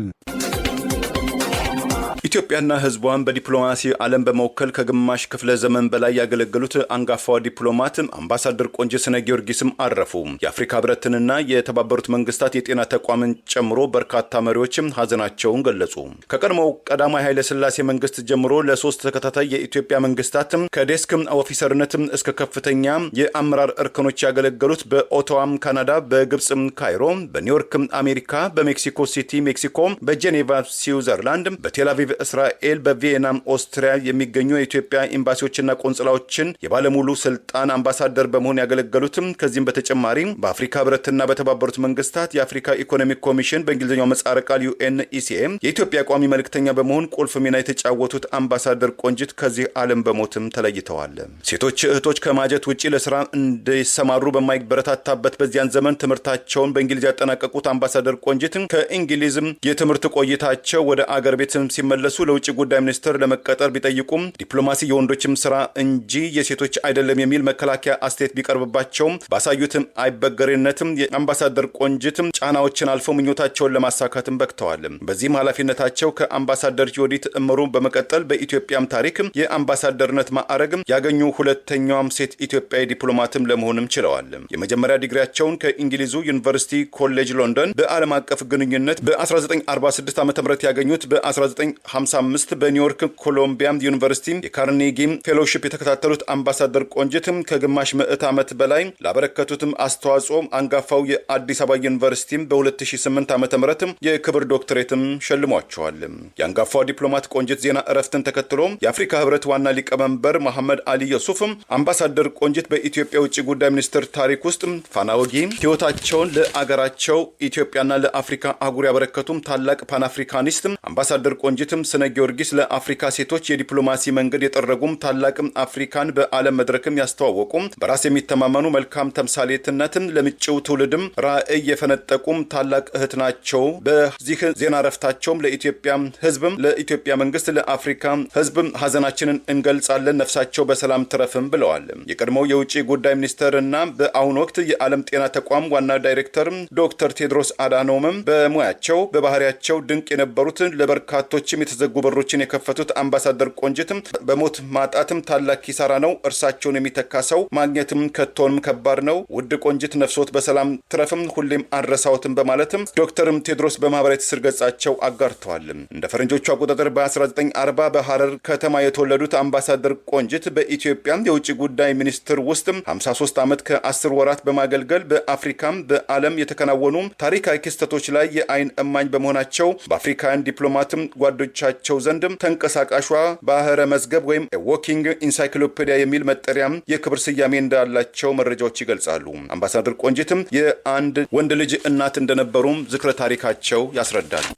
B: ኢትዮጵያና ሕዝቧን በዲፕሎማሲ ዓለም በመወከል ከግማሽ ክፍለ ዘመን በላይ ያገለገሉት አንጋፋዋ ዲፕሎማት አምባሳደር ቆንጂት ጊዮርጊስም አረፉ። የአፍሪካ ሕብረትንና የተባበሩት መንግስታት የጤና ተቋምን ጨምሮ በርካታ መሪዎችም ሀዘናቸውን ገለጹ። ከቀድሞው ቀዳማዊ ኃይለ ሥላሴ መንግስት ጀምሮ ለሶስት ተከታታይ የኢትዮጵያ መንግስታት ከዴስክ ኦፊሰርነት እስከ ከፍተኛ የአመራር እርከኖች ያገለገሉት በኦቶዋም ካናዳ፣ በግብጽ ካይሮ፣ በኒውዮርክ አሜሪካ፣ በሜክሲኮ ሲቲ ሜክሲኮ፣ በጄኔቫ ስዊዘርላንድ፣ በቴልአቪቭ እስራኤል፣ በቪየና ኦስትሪያ የሚገኙ የኢትዮጵያ ኤምባሲዎችና ቆንጽላዎችን የባለሙሉ ስልጣን አምባሳደር በመሆን ያገለገሉትም ከዚህም በተጨማሪ በአፍሪካ ሕብረትና በተባበሩት መንግስታት የአፍሪካ ኢኮኖሚክ ኮሚሽን በእንግሊዝኛው ምህጻረ ቃል UNECA የኢትዮጵያ ቋሚ መልእክተኛ በመሆን ቁልፍ ሚና የተጫወቱት አምባሳደር ቆንጂት ከዚህ ዓለም በሞትም ተለይተዋል። ሴቶች እህቶች ከማጀት ውጪ ለስራ እንዲሰማሩ በማይበረታታበት በዚያን ዘመን ትምህርታቸውን በእንግሊዝ ያጠናቀቁት አምባሳደር ቆንጂት ከእንግሊዝ የትምህርት ቆይታቸው ወደ አገር ቤት ሲመለሱ ለውጭ ጉዳይ ሚኒስትር ለመቀጠር ቢጠይቁም ዲፕሎማሲ የወንዶችም ስራ እንጂ የሴቶች አይደለም የሚል መከላከያ አስተያየት ቢቀርብባቸውም ባሳዩትም አይበገሬነትም የአምባሳደር ቆንጂት ጫናዎችን አልፈው ምኞታቸውን ለማሳካትም በቅተዋል። በዚህም ኃላፊነታቸው ከአምባሳደር ዮዲት እምሩ በመቀጠል በኢትዮጵያም ታሪክ የአምባሳደርነት ማዕረግ ያገኙ ሁለተኛዋም ሴት ኢትዮጵያዊ ዲፕሎማትም ለመሆንም ችለዋል። የመጀመሪያ ዲግሪያቸውን ከእንግሊዙ ዩኒቨርሲቲ ኮሌጅ ሎንደን በዓለም አቀፍ ግንኙነት በ1946 ዓ.ም ያገኙት በ1955 በኒውዮርክ ኮሎምቢያ ዩኒቨርሲቲ የካርኔጊ ፌሎሺፕ የተከታተሉት አምባሳደር ቆንጂትም ከግማሽ ምዕት ዓመት በላይ ላበረከቱትም አስተዋጽኦ አንጋፋው የአዲስ አበባ ዩኒቨርሲቲ በ2008 ዓ.ም የክብር ዶክትሬትም ሸልሟቸዋል። የአንጋፋው ዲፕሎማት ቆንጂት ዜና እረፍትን ተከትሎ የአፍሪካ ሕብረት ዋና ሊቀመንበር መሐመድ አሊ ዩሱፍም አምባሳደር ቆንጂት በኢትዮጵያ ውጭ ጉዳይ ሚኒስትር ታሪክ ውስጥ ፋናወጊ ሕይወታቸውን ለአገራቸው ኢትዮጵያና ለአፍሪካ አህጉር ያበረከቱም ታላቅ ፓንአፍሪካኒስት አምባሳደር ቆንጂትም ጊዮርጊስ ለአፍሪካ ሴቶች የዲፕሎማሲ መንገድ የጠረጉም ታላቅ አፍሪካን በዓለም መድረክም ያስተዋወቁም በራስ የሚተማመኑ መልካም ተምሳሌትነትን ለምጭው ትውልድም ራዕይ የፈነጠቁም ታላቅ እህት ናቸው። በዚህ ዜና እረፍታቸውም ለኢትዮጵያ ሕዝብም ለኢትዮጵያ መንግስት ለአፍሪካ ሕዝብም ሀዘናችንን እንገልጻለን፣ ነፍሳቸው በሰላም ትረፍም ብለዋል። የቀድሞው የውጭ ጉዳይ ሚኒስትርና በአሁኑ ወቅት የዓለም ጤና ተቋም ዋና ዳይሬክተር ዶክተር ቴድሮስ አዳኖምም በሙያቸው በባህሪያቸው ድንቅ የነበሩትን ለበርካቶችም የተዘጉ በሮችን የከፈቱት አምባሳደር ቆንጂትም በሞት ማጣትም ታላቅ ኪሳራ ነው። እርሳቸውን የሚተካ ሰው ማግኘትም ከቶንም ከባድ ነው። ውድ ቆንጂት ነፍሶት በሰላም ትረፍም፣ ሁሌም አንረሳዎትም በማለትም ዶክተርም ቴድሮስ በማህበራዊ ትስስር ገጻቸው አጋርተዋል። እንደ ፈረንጆቹ አቆጣጠር በ1940 በሐረር ከተማ የተወለዱት አምባሳደር ቆንጂት በኢትዮጵያ የውጭ ጉዳይ ሚኒስትር ውስጥ 53 ዓመት ከ10 ወራት በማገልገል በአፍሪካም በዓለም የተከናወኑ ታሪካዊ ክስተቶች ላይ የአይን እማኝ በመሆናቸው በአፍሪካውያን ዲፕሎማትም ጓዶቻቸው ዘንድም ተንቀሳቃሿ ባህረ መዝገብ ወይም ዎኪንግ ኢንሳይክሎፔዲያ የሚል መጠሪያም የክብር ስያሜ እንዳላቸው መረጃዎች ይገልጻሉ። አምባሳደር ቆንጂትም የአንድ ወንድ ልጅ እናት እንደነበሩም ዝክረ ታሪካቸው ያስረዳል።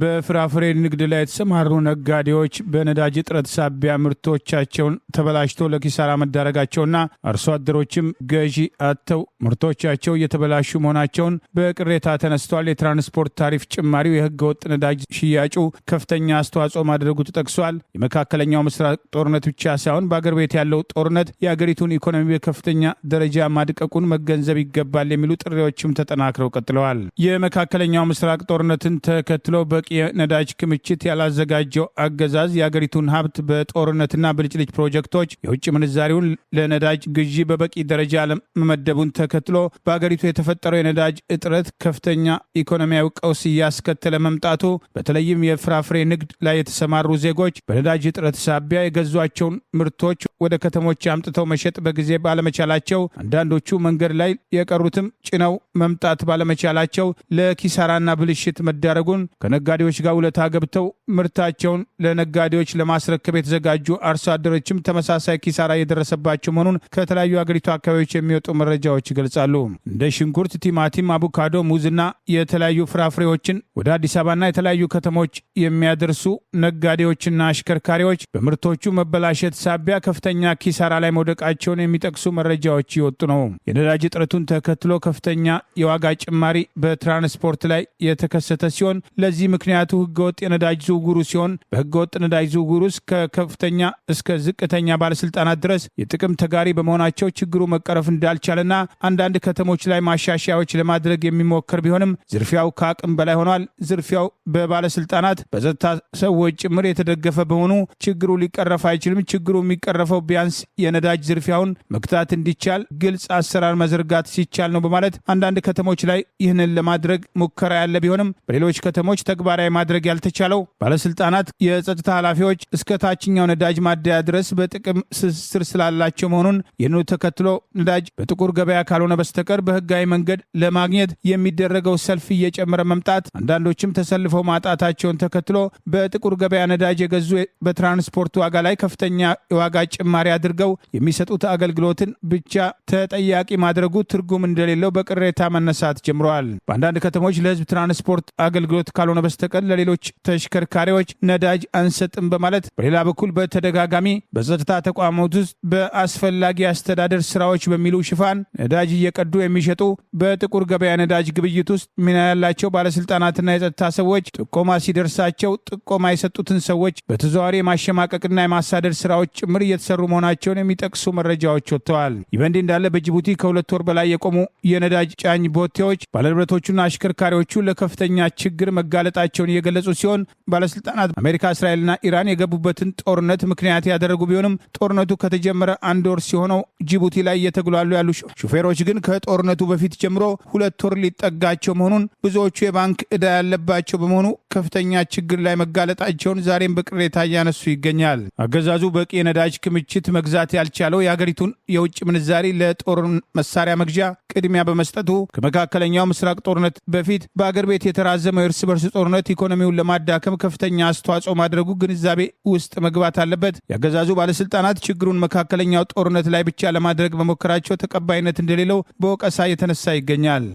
A: በፍራፍሬ ንግድ ላይ የተሰማሩ ነጋዴዎች በነዳጅ እጥረት ሳቢያ ምርቶቻቸውን ተበላሽቶ ለኪሳራ መዳረጋቸውና አርሶ አደሮችም ገዢ አጥተው ምርቶቻቸው እየተበላሹ መሆናቸውን በቅሬታ ተነስተዋል። የትራንስፖርት ታሪፍ ጭማሪው የህገ ወጥ ነዳጅ ሽያጩ ከፍተኛ አስተዋጽኦ ማድረጉ ተጠቅሷል። የመካከለኛው ምስራቅ ጦርነት ብቻ ሳይሆን በአገር ቤት ያለው ጦርነት የአገሪቱን ኢኮኖሚ በከፍተኛ ደረጃ ማድቀቁን መገንዘብ ይገባል የሚሉ ጥሪዎችም ተጠናክረው ቀጥለዋል። የመካከለኛው ምስራቅ ጦርነትን ተከትሎ በቂ የነዳጅ ክምችት ያላዘጋጀው አገዛዝ የአገሪቱን ሀብት በጦርነትና ብልጭልጭ ፕሮጀክቶች የውጭ ምንዛሪውን ለነዳጅ ግዢ በበቂ ደረጃ ለመመደቡን ተከትሎ በአገሪቱ የተፈጠረው የነዳጅ እጥረት ከፍተኛ ኢኮኖሚያዊ ቀውስ እያስከተለ መምጣቱ በተለይም የፍራፍሬ ንግድ ላይ የተሰማሩ ዜጎች በነዳጅ እጥረት ሳቢያ የገዟቸውን ምርቶች ወደ ከተሞች አምጥተው መሸጥ በጊዜ ባለመቻላቸው፣ አንዳንዶቹ መንገድ ላይ የቀሩትም ጭነው መምጣት ባለመቻላቸው ለኪሳራና ብልሽት መዳረጉን ከነጋዴዎች ጋር ውለታ ገብተው ምርታቸውን ለነጋዴዎች ለማስረከብ የተዘጋጁ አርሶ አደሮችም ተመሳሳይ ኪሳራ የደረሰባቸው መሆኑን ከተለያዩ አገሪቱ አካባቢዎች የሚወጡ መረጃዎች ይገልጻሉ። እንደ ሽንኩርት፣ ቲማቲም፣ አቮካዶ፣ ሙዝና የተለያዩ ፍራፍሬዎችን ወደ አዲስ አበባና የተለያዩ ከተሞች የሚያደርሱ ነጋዴዎችና አሽከርካሪዎች በምርቶቹ መበላሸት ሳቢያ ከፍተኛ ኪሳራ ላይ መውደቃቸውን የሚጠቅሱ መረጃዎች ይወጡ ነው። የነዳጅ እጥረቱን ተከትሎ ከፍተኛ የዋጋ ጭማሪ በትራንስፖርት ላይ የተከሰተ ሲሆን ለዚህ ምክንያት ምክንያቱ ህገወጥ የነዳጅ ዝውውሩ ሲሆን በህገወጥ ነዳጅ ዝውውሩ ውስጥ ከከፍተኛ እስከ ዝቅተኛ ባለስልጣናት ድረስ የጥቅም ተጋሪ በመሆናቸው ችግሩ መቀረፍ እንዳልቻለና አንዳንድ ከተሞች ላይ ማሻሻያዎች ለማድረግ የሚሞከር ቢሆንም ዝርፊያው ከአቅም በላይ ሆኗል። ዝርፊያው በባለስልጣናት በጸጥታ ሰዎች ጭምር የተደገፈ በመሆኑ ችግሩ ሊቀረፍ አይችልም። ችግሩ የሚቀረፈው ቢያንስ የነዳጅ ዝርፊያውን መክታት እንዲቻል ግልጽ አሰራር መዘርጋት ሲቻል ነው በማለት አንዳንድ ከተሞች ላይ ይህንን ለማድረግ ሙከራ ያለ ቢሆንም በሌሎች ከተሞች ተግባራዊ ማድረግ ያልተቻለው ባለስልጣናት የጸጥታ ኃላፊዎች እስከ ታችኛው ነዳጅ ማደያ ድረስ በጥቅም ስስር ስላላቸው መሆኑን ይህንኑ ተከትሎ ነዳጅ በጥቁር ገበያ ካልሆነ በስተቀር በህጋዊ መንገድ ለማግኘት የሚደረገው ሰልፍ እየጨመረ መምጣት፣ አንዳንዶችም ተሰልፈው ማጣታቸውን ተከትሎ በጥቁር ገበያ ነዳጅ የገዙ በትራንስፖርት ዋጋ ላይ ከፍተኛ የዋጋ ጭማሪ አድርገው የሚሰጡት አገልግሎትን ብቻ ተጠያቂ ማድረጉ ትርጉም እንደሌለው በቅሬታ መነሳት ጀምረዋል። በአንዳንድ ከተሞች ለህዝብ ትራንስፖርት አገልግሎት ካልሆነ በስተቀር ለሌሎች ተሽከርካሪዎች ነዳጅ አንሰጥም በማለት በሌላ በኩል በተደጋጋሚ በጸጥታ ተቋማት ውስጥ በአስፈላጊ አስተዳደር ስራዎች በሚሉ ሽፋን ነዳጅ እየቀዱ የሚሸጡ በጥቁር ገበያ ነዳጅ ግብይት ውስጥ ሚና ያላቸው ባለስልጣናትና የጸጥታ ሰዎች ጥቆማ ሲደርሳቸው ጥቆማ የሰጡትን ሰዎች በተዘዋዋሪ የማሸማቀቅና የማሳደድ ስራዎች ጭምር እየተሰሩ መሆናቸውን የሚጠቅሱ መረጃዎች ወጥተዋል። ይህ በእንዲህ እንዳለ በጅቡቲ ከ2 ወር በላይ የቆሙ የነዳጅ ጫኝ ቦቴዎች ባለንብረቶቹና አሽከርካሪዎቹ ለከፍተኛ ችግር መጋለጣቸውን እየገለጹ ሲሆን ባለስልጣናት አሜሪካ፣ እስራኤልና ኢራን የገቡበትን ጦርነት ምክንያት ያደረጉ ቢሆንም ጦርነቱ ከተጀመረ 1 ወር ሲሆነው ጅቡቲ ላይ እየተጉላሉ ያሉ ሹፌሮች ግን ከጦርነቱ በፊት ጀምሮ 2 ወር ሊጠጋቸው መሆኑን፣ ብዙዎቹ የባንክ ዕዳ ያለባቸው በመሆኑ ከፍተኛ ችግር ላይ መጋለጣቸውን ዛሬም በቅሬታ እያነሱ ይገኛል። አገዛዙ በቂ የነዳጅ ክምችት መግዛት ያልቻለው የሀገሪቱን የውጭ ምንዛሪ ለጦር መሳሪያ መግዣ ቅድሚያ በመስጠቱ ከመካከለኛው ምስራቅ ጦርነት በፊት በአገር ቤት የተራዘመው የእርስ በርስ ጦርነት ኢኮኖሚውን ለማዳከም ከፍተኛ አስተዋጽኦ ማድረጉ ግንዛቤ ውስጥ መግባት አለበት። የአገዛዙ ባለስልጣናት ችግሩን መካከለኛው ጦርነት ላይ ብቻ ለማድረግ መሞከራቸው ተቀባይነት እንደሌለው በወቀሳ የተነሳ ይገኛል።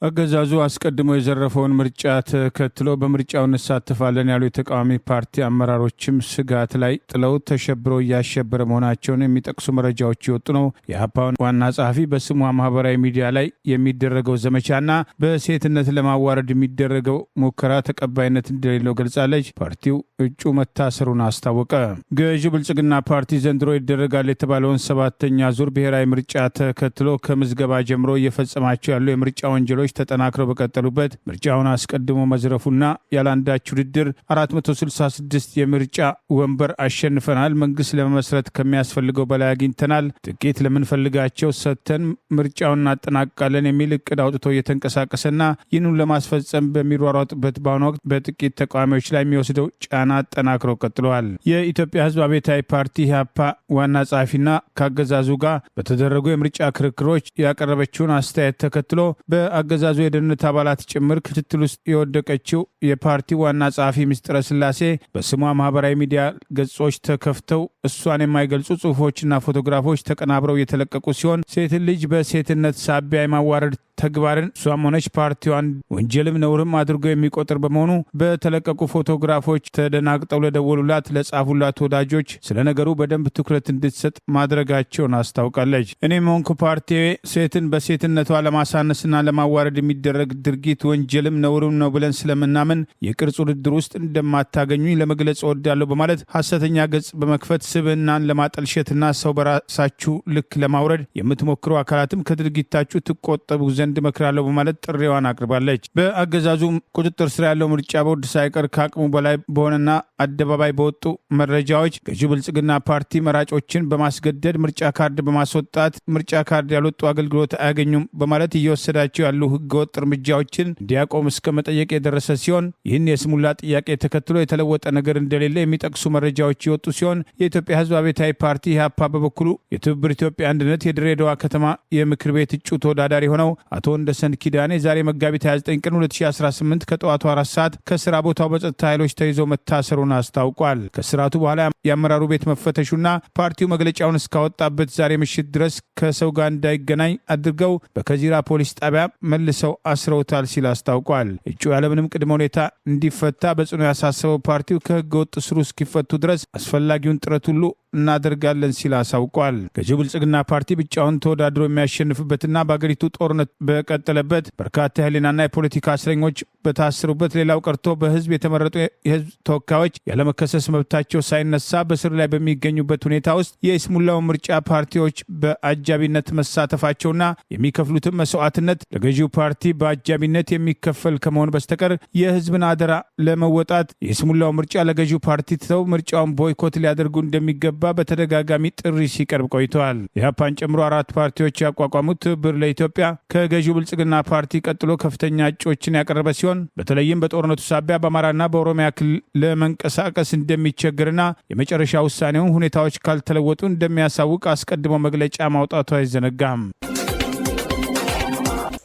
A: አገዛዙ አስቀድሞ የዘረፈውን ምርጫ ተከትሎ በምርጫው እንሳተፋለን ያሉ የተቃዋሚ ፓርቲ አመራሮችም ስጋት ላይ ጥለው ተሸብሮ እያሸበረ መሆናቸውን የሚጠቅሱ መረጃዎች ይወጡ ነው። የኢህአፓ ዋና ጸሐፊ በስሟ ማህበራዊ ሚዲያ ላይ የሚደረገው ዘመቻና በሴትነት ለማዋረድ የሚደረገው ሙከራ ተቀባይነት እንደሌለው ገልጻለች። ፓርቲው እጩ መታሰሩን አስታወቀ። ገዢው ብልጽግና ፓርቲ ዘንድሮ ይደረጋል የተባለውን 7ኛ ዙር ብሔራዊ ምርጫ ተከትሎ ከምዝገባ ጀምሮ እየፈጸማቸው ያሉ የምርጫ ወንጀሎች ተጠናክረው በቀጠሉበት ምርጫውን አስቀድሞ መዝረፉና ያላንዳች ውድድር 466 የምርጫ ወንበር አሸንፈናል፣ መንግስት ለመመስረት ከሚያስፈልገው በላይ አግኝተናል፣ ጥቂት ለምንፈልጋቸው ሰጥተን ምርጫውን እናጠናቅቃለን የሚል እቅድ አውጥቶ እየተንቀሳቀሰና ይህንን ለማስፈጸም በሚሯሯጥበት በአሁኑ ወቅት በጥቂት ተቃዋሚዎች ላይ የሚወስደው ጫና አጠናክረው ቀጥለዋል። የኢትዮጵያ ሕዝብ አብዮታዊ ፓርቲ ኢህአፓ ዋና ጸሐፊና ከአገዛዙ ጋር በተደረጉ የምርጫ ክርክሮች ያቀረበችውን አስተያየት ተከትሎ በአገዛዙ የደህንነት አባላት ጭምር ክትትል ውስጥ የወደቀችው የፓርቲ ዋና ጸሐፊ ምስጢረ ስላሴ በስሟ ማህበራዊ ሚዲያ ገጾች ተከፍተው እሷን የማይገልጹ ጽሁፎችና ፎቶግራፎች ተቀናብረው የተለቀቁ ሲሆን ሴትን ልጅ በሴትነት ሳቢያ የማዋረድ ተግባርን እሷም ሆነች ፓርቲዋን ወንጀልም ነውርም አድርገው የሚቆጥር በመሆኑ በተለቀቁ ፎቶግራፎች ተደናግጠው ለደወሉላት ለጻፉላት ወዳጆች ስለ ነገሩ በደንብ ትኩረት እንድትሰጥ ማድረጋቸውን አስታውቃለች። እኔም ሆንኩ ፓርቲ ሴትን በሴትነቷ ለማሳነስና ለማዋረድ የሚደረግ ድርጊት ወንጀልም ነውርም ነው ብለን ስለምናምን የቅርጽ ውድድር ውስጥ እንደማታገኙኝ ለመግለጽ እወዳለሁ በማለት ሐሰተኛ ገጽ በመክፈት ስብዕናን ለማጠልሸትና ሰው በራሳችሁ ልክ ለማውረድ የምትሞክሩ አካላትም ከድርጊታችሁ ትቆጠቡ ዘንድ እመክራለሁ በማለት ጥሪዋን አቅርባለች። በአገዛዙ ቁጥጥር ስር ያለው ምርጫ ቦርድ ሳይቀር ከአቅሙ በላይ በሆነና አደባባይ በወጡ መረጃዎች ገዢው ብልጽግና ፓርቲ መራጮችን በማስገደድ ምርጫ ካርድ በማስወጣት ምርጫ ካርድ ያልወጡ አገልግሎት አያገኙም በማለት እየወሰዳቸው ያሉ ህገወጥ እርምጃዎችን እንዲያቆም እስከ መጠየቅ የደረሰ ሲሆን ይህን የስሙላ ጥያቄ ተከትሎ የተለወጠ ነገር እንደሌለ የሚጠቅሱ መረጃዎች የወጡ ሲሆን የኢትዮጵያ ህዝብ አብዮታዊ ፓርቲ ኢህአፓ በበኩሉ የትብብር ኢትዮጵያ አንድነት የድሬዳዋ ከተማ የምክር ቤት እጩ ተወዳዳሪ ሆነው አቶ ወንደሰን ኪዳኔ ዛሬ መጋቢት 29 ቀን 2018 ከጠዋቱ 4 ሰዓት ከስራ ቦታው በጸጥታ ኃይሎች ተይዞ መታሰሩን አስታውቋል። ከስራቱ በኋላ የአመራሩ ቤት መፈተሹና ፓርቲው መግለጫውን እስካወጣበት ዛሬ ምሽት ድረስ ከሰው ጋር እንዳይገናኝ አድርገው በከዚራ ፖሊስ ጣቢያ መልሰው አስረውታል ሲል አስታውቋል። እጩ ያለምንም ቅድመ ሁኔታ እንዲፈታ በጽኑ ያሳሰበው ፓርቲው ከህገ ወጥ ስሩ እስኪፈቱ ድረስ አስፈላጊውን ጥረት ሁሉ እናደርጋለን ሲል አሳውቋል። ገዢው ብልጽግና ፓርቲ ብቻውን ተወዳድሮ የሚያሸንፍበትና በአገሪቱ ጦርነት በቀጠለበት በርካታ የህሊናና የፖለቲካ እስረኞች በታሰሩበት ሌላው ቀርቶ በህዝብ የተመረጡ የህዝብ ተወካዮች ያለመከሰስ መብታቸው ሳይነሳ በስር ላይ በሚገኙበት ሁኔታ ውስጥ የይስሙላው ምርጫ ፓርቲዎች በአጃቢነት መሳተፋቸውና የሚከፍሉትን መስዋዕትነት ለገዢው ፓርቲ በአጃቢነት የሚከፈል ከመሆን በስተቀር የህዝብን አደራ ለመወጣት የይስሙላው ምርጫ ለገዢው ፓርቲ ትተው ምርጫውን ቦይኮት ሊያደርጉ እንደሚገባ በተደጋጋሚ ጥሪ ሲቀርብ ቆይተዋል። ኢህአፓን ጨምሮ 4 ፓርቲዎች ያቋቋሙት ትብብር ለኢትዮጵያ ከገዢው ብልጽግና ፓርቲ ቀጥሎ ከፍተኛ እጩዎችን ያቀረበ ሲሆን በተለይም በጦርነቱ ሳቢያ በአማራና በኦሮሚያ ክልል ለመንቀሳቀስ እንደሚቸገርና የመጨረሻ ውሳኔውን ሁኔታዎች ካልተለወጡ እንደሚያሳውቅ አስቀድሞ መግለጫ ማውጣቱ አይዘነጋም።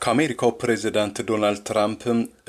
B: ከአሜሪካው ፕሬዚዳንት ዶናልድ ትራምፕ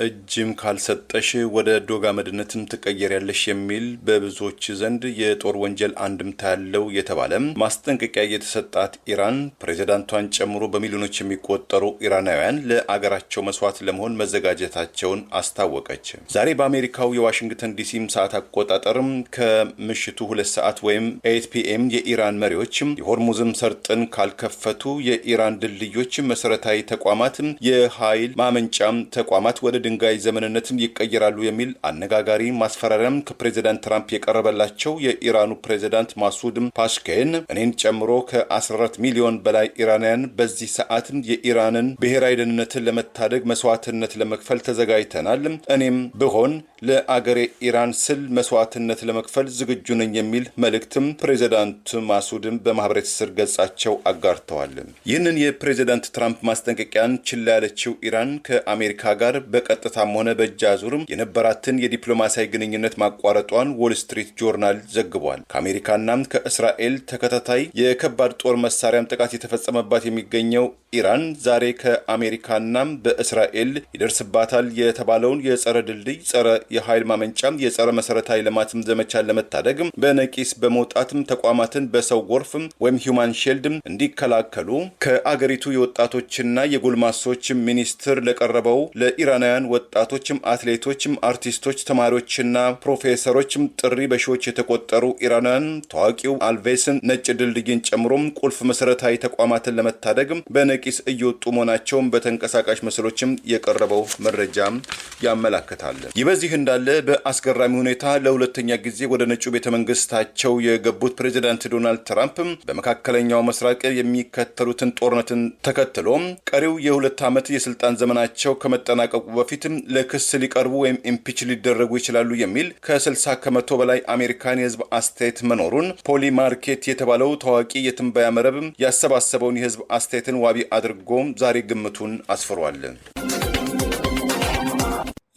B: እጅም ካልሰጠሽ ወደ ዶግ አመድነትም ትቀየሪያለሽ የሚል በብዙዎች ዘንድ የጦር ወንጀል አንድምታ ያለው የተባለ ማስጠንቀቂያ የተሰጣት ኢራን ፕሬዚዳንቷን ጨምሮ በሚሊዮኖች የሚቆጠሩ ኢራናውያን ለአገራቸው መስዋዕት ለመሆን መዘጋጀታቸውን አስታወቀች። ዛሬ በአሜሪካው የዋሽንግተን ዲሲ ሰዓት አቆጣጠርም ከምሽቱ 2 ሰዓት ወይም 8 ፒኤም የኢራን መሪዎች የሆርሙዝም ሰርጥን ካልከፈቱ የኢራን ድልድዮች፣ መሰረታዊ ተቋማት፣ የኃይል ማመንጫም ተቋማት ወደ ድንጋይ ዘመንነትም ይቀየራሉ የሚል አነጋጋሪ ማስፈራሪያም ከፕሬዚዳንት ትራምፕ የቀረበላቸው የኢራኑ ፕሬዚዳንት ማሱድ ፓሽኬን እኔን ጨምሮ ከ14 ሚሊዮን በላይ ኢራናውያን በዚህ ሰዓት የኢራንን ብሔራዊ ደህንነትን ለመታደግ መስዋዕትነት ለመክፈል ተዘጋጅተናል፣ እኔም ብሆን ለአገሬ ኢራን ስል መስዋዕትነት ለመክፈል ዝግጁ ነኝ የሚል መልእክትም ፕሬዚዳንት ማሱድም በማህበራዊ ትስስር ገጻቸው አጋርተዋል። ይህንን የፕሬዚዳንት ትራምፕ ማስጠንቀቂያን ችላ ያለችው ኢራን ከአሜሪካ ጋር በቀጥታም ሆነ በእጅ አዙርም የነበራትን የዲፕሎማሲያዊ ግንኙነት ማቋረጧን ዎል ስትሪት ጆርናል ዘግቧል። ከአሜሪካና ከእስራኤል ተከታታይ የከባድ ጦር መሳሪያም ጥቃት የተፈጸመባት የሚገኘው ኢራን ዛሬ ከአሜሪካና በእስራኤል ይደርስባታል የተባለውን የጸረ ድልድይ፣ ጸረ የኃይል ማመንጫም፣ የጸረ መሰረታዊ ልማትም ዘመቻን ለመታደግ በነቂስ በመውጣትም ተቋማትን በሰው ጎርፍ ወይም ሂውማን ሺልድ እንዲከላከሉ ከአገሪቱ የወጣቶችና የጎልማሶች ሚኒስትር ለቀረበው ለኢራናውያን ወጣቶችም፣ አትሌቶችም፣ አርቲስቶች፣ ተማሪዎችና ፕሮፌሰሮችም ጥሪ በሺዎች የተቆጠሩ ኢራናውያን ታዋቂው አልቬስን ነጭ ድልድይን ጨምሮም ቁልፍ መሰረታዊ ተቋማትን ለመታደግ በነቂስ እየወጡ መሆናቸውን በተንቀሳቃሽ ምስሎችም የቀረበው መረጃ ያመለክታል። ይህ በዚህ እንዳለ በአስገራሚ ሁኔታ ለሁለተኛ ጊዜ ወደ ነጩ ቤተ መንግስታቸው የገቡት ፕሬዚዳንት ዶናልድ ትራምፕ በመካከለኛው ምስራቅ የሚከተሉትን ጦርነትን ተከትሎ ቀሪው የ2 ዓመት የስልጣን ዘመናቸው ከመጠናቀቁ በፊት ለክስ ሊቀርቡ ወይም ኢምፒች ሊደረጉ ይችላሉ የሚል ከ60 ከመቶ በላይ አሜሪካን የህዝብ አስተያየት መኖሩን ፖሊ ማርኬት የተባለው ታዋቂ የትንበያ መረብ ያሰባሰበውን የህዝብ አስተያየትን ዋቢ አድርጎ ዛሬ ግምቱን አስፍሯል።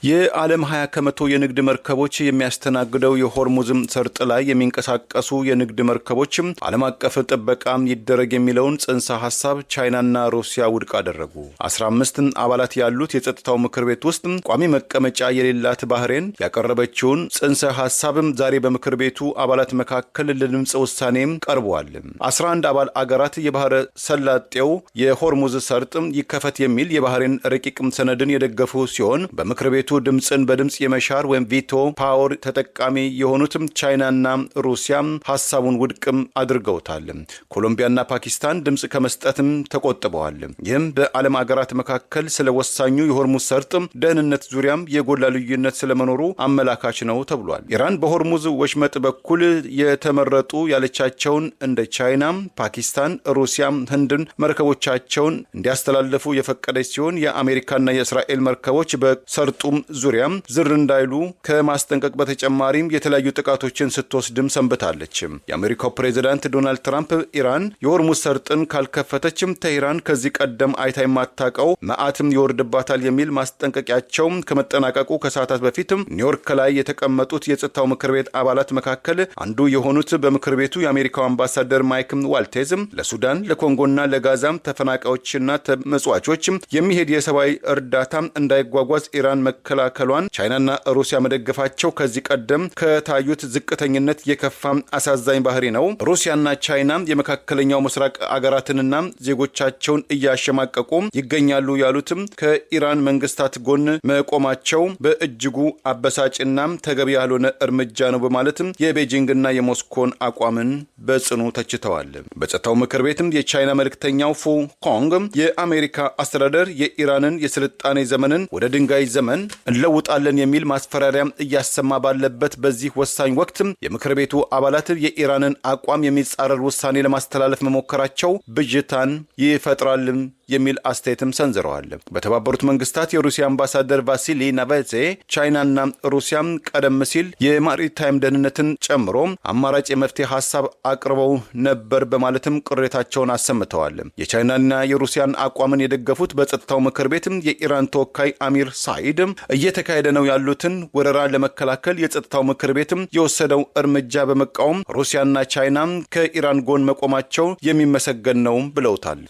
B: የዓለም 20 ከመቶ የንግድ መርከቦች የሚያስተናግደው የሆርሙዝም ሰርጥ ላይ የሚንቀሳቀሱ የንግድ መርከቦች ዓለም አቀፍ ጥበቃም ይደረግ የሚለውን ጽንሰ ሐሳብ ቻይናና ሩሲያ ውድቅ አደረጉ። 15 አባላት ያሉት የጸጥታው ምክር ቤት ውስጥ ቋሚ መቀመጫ የሌላት ባህሬን ያቀረበችውን ጽንሰ ሐሳብም ዛሬ በምክር ቤቱ አባላት መካከል ለድምጽ ውሳኔም ቀርቧል። 11 አባል አገራት የባህረ ሰላጤው የሆርሙዝ ሰርጥ ይከፈት የሚል የባህሬን ረቂቅ ሰነድን የደገፉ ሲሆን በምክር ቤቱ ድምጽን በድምጽ የመሻር ወይም ቪቶ ፓወር ተጠቃሚ የሆኑትም ቻይናና ሩሲያ ሐሳቡን ውድቅም አድርገውታል። ኮሎምቢያና ፓኪስታን ድምጽ ከመስጠትም ተቆጥበዋል። ይህም በዓለም አገራት መካከል ስለ ወሳኙ የሆርሙዝ ሰርጥ ደህንነት ዙሪያም የጎላ ልዩነት ስለመኖሩ አመላካች ነው ተብሏል። ኢራን በሆርሙዝ ወሽመጥ በኩል የተመረጡ ያለቻቸውን እንደ ቻይና፣ ፓኪስታን፣ ሩሲያ፣ ህንድን መርከቦቻቸውን እንዲያስተላልፉ የፈቀደች ሲሆን የአሜሪካና የእስራኤል መርከቦች በሰርጡም ዙሪያም ዝር እንዳይሉ ከማስጠንቀቅ በተጨማሪም የተለያዩ ጥቃቶችን ስትወስድም ሰንብታለች። የአሜሪካው ፕሬዚዳንት ዶናልድ ትራምፕ ኢራን የሆርሙዝ ሰርጥን ካልከፈተችም ተኢራን ከዚህ ቀደም አይታ የማታውቀው መዓትም ይወርድባታል የሚል ማስጠንቀቂያቸው ከመጠናቀቁ ከሰዓታት በፊትም ኒውዮርክ ላይ የተቀመጡት የጸጥታው ምክር ቤት አባላት መካከል አንዱ የሆኑት በምክር ቤቱ የአሜሪካው አምባሳደር ማይክ ዋልቴዝ ለሱዳን፣ ለኮንጎና ለጋዛም ተፈናቃዮችና ተመጽዋቾች የሚሄድ የሰብአዊ እርዳታ እንዳይጓጓዝ ኢራን መከላከሏን ቻይናና ሩሲያ መደገፋቸው ከዚህ ቀደም ከታዩት ዝቅተኝነት የከፋ አሳዛኝ ባህሪ ነው። ሩሲያና ቻይና የመካከለኛው ምስራቅ አገራትንና ዜጎቻቸውን እያሸማቀቁ ይገኛሉ ያሉትም ከኢራን መንግስታት ጎን መቆማቸው በእጅጉ አበሳጭና ተገቢ ያልሆነ እርምጃ ነው በማለትም የቤጂንግና የሞስኮን አቋምን በጽኑ ተችተዋል። በጸጥታው ምክር ቤትም የቻይና መልእክተኛው ፉ ኮንግ የአሜሪካ አስተዳደር የኢራንን የስልጣኔ ዘመንን ወደ ድንጋይ ዘመን እንለውጣለን የሚል ማስፈራሪያ እያሰማ ባለበት በዚህ ወሳኝ ወቅት የምክር ቤቱ አባላት የኢራንን አቋም የሚጻረር ውሳኔ ለማስተላለፍ መሞከራቸው ብዥታን ይፈጥራል የሚል አስተያየትም ሰንዝረዋል። በተባበሩት መንግስታት የሩሲያ አምባሳደር ቫሲሊ ናቬዜ ቻይናና ሩሲያ ቀደም ሲል የማሪታይም ደህንነትን ጨምሮ አማራጭ የመፍትሄ ሀሳብ አቅርበው ነበር በማለትም ቅሬታቸውን አሰምተዋል። የቻይናና የሩሲያን አቋምን የደገፉት በጸጥታው ምክር ቤት የኢራን ተወካይ አሚር ሳይድ እየተካሄደ ነው ያሉትን ወረራ ለመከላከል የጸጥታው ምክር ቤት የወሰደው እርምጃ በመቃወም ሩሲያና ቻይና ከኢራን ጎን መቆማቸው የሚመሰገን ነው ብለውታል።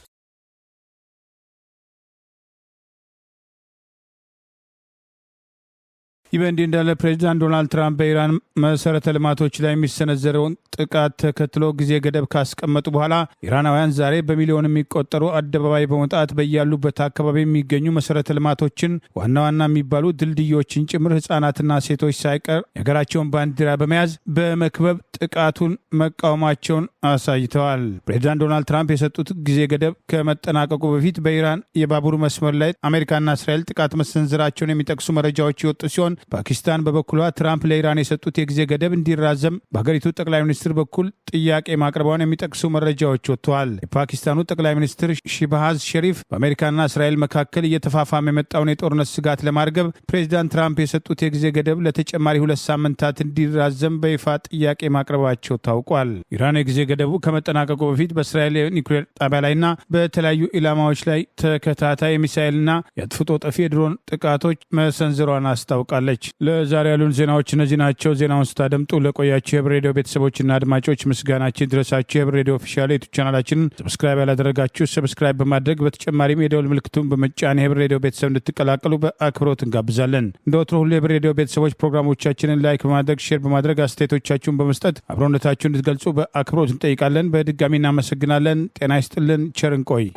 A: ይህ በእንዲህ እንዳለ ፕሬዚዳንት ዶናልድ ትራምፕ በኢራን መሰረተ ልማቶች ላይ የሚሰነዘረውን ጥቃት ተከትሎ ጊዜ ገደብ ካስቀመጡ በኋላ ኢራናውያን ዛሬ በሚሊዮን የሚቆጠሩ አደባባይ በመውጣት በያሉበት አካባቢ የሚገኙ መሰረተ ልማቶችን ዋና ዋና የሚባሉ ድልድዮችን ጭምር ህጻናትና ሴቶች ሳይቀር የሀገራቸውን ባንዲራ በመያዝ በመክበብ ጥቃቱን መቃወማቸውን አሳይተዋል። ፕሬዚዳንት ዶናልድ ትራምፕ የሰጡት ጊዜ ገደብ ከመጠናቀቁ በፊት በኢራን የባቡር መስመር ላይ አሜሪካና እስራኤል ጥቃት መሰንዘራቸውን የሚጠቅሱ መረጃዎች የወጡ ሲሆን ፓኪስታን በበኩሏ ትራምፕ ለኢራን የሰጡት የጊዜ ገደብ እንዲራዘም በሀገሪቱ ጠቅላይ ሚኒስትር በኩል ጥያቄ ማቅረቧን የሚጠቅሱ መረጃዎች ወጥተዋል። የፓኪስታኑ ጠቅላይ ሚኒስትር ሺባሃዝ ሸሪፍ በአሜሪካና እስራኤል መካከል እየተፋፋመ የመጣውን የጦርነት ስጋት ለማርገብ ፕሬዚዳንት ትራምፕ የሰጡት የጊዜ ገደብ ለተጨማሪ 2 ሳምንታት እንዲራዘም በይፋ ጥያቄ ማቅረባቸው ታውቋል። ኢራን የጊዜ ገደቡ ከመጠናቀቁ በፊት በእስራኤል የኒውክሌር ጣቢያ ላይና በተለያዩ ኢላማዎች ላይ ተከታታይ የሚሳኤልና የአጥፍቶ ጠፊ የድሮን ጥቃቶች መሰንዘሯን አስታውቃለች። ለዛሬ ያሉን ዜናዎች እነዚህ ናቸው። ዜናውን ስታደምጡ ለቆያችሁ የህብር ሬዲዮ ቤተሰቦችና አድማጮች ምስጋናችን ድረሳችሁ። የህብር ሬዲዮ ኦፊሻል ዩቲዩብ ቻናላችንን ሰብስክራይብ ያላደረጋችሁ ሰብስክራይብ በማድረግ በተጨማሪም የደውል ምልክቱን በመጫን የህብር ሬዲዮ ቤተሰብ እንድትቀላቀሉ በአክብሮት እንጋብዛለን። እንደ ወትሮ ሁሉ የህብር ሬዲዮ ቤተሰቦች ፕሮግራሞቻችንን ላይክ በማድረግ ሼር በማድረግ አስተያየቶቻችሁን በመስጠት አብሮነታችሁን እንድትገልጹ በአክብሮት እንጠይቃለን። በድጋሚ እናመሰግናለን። ጤና ይስጥልን። ቸር እንቆይ።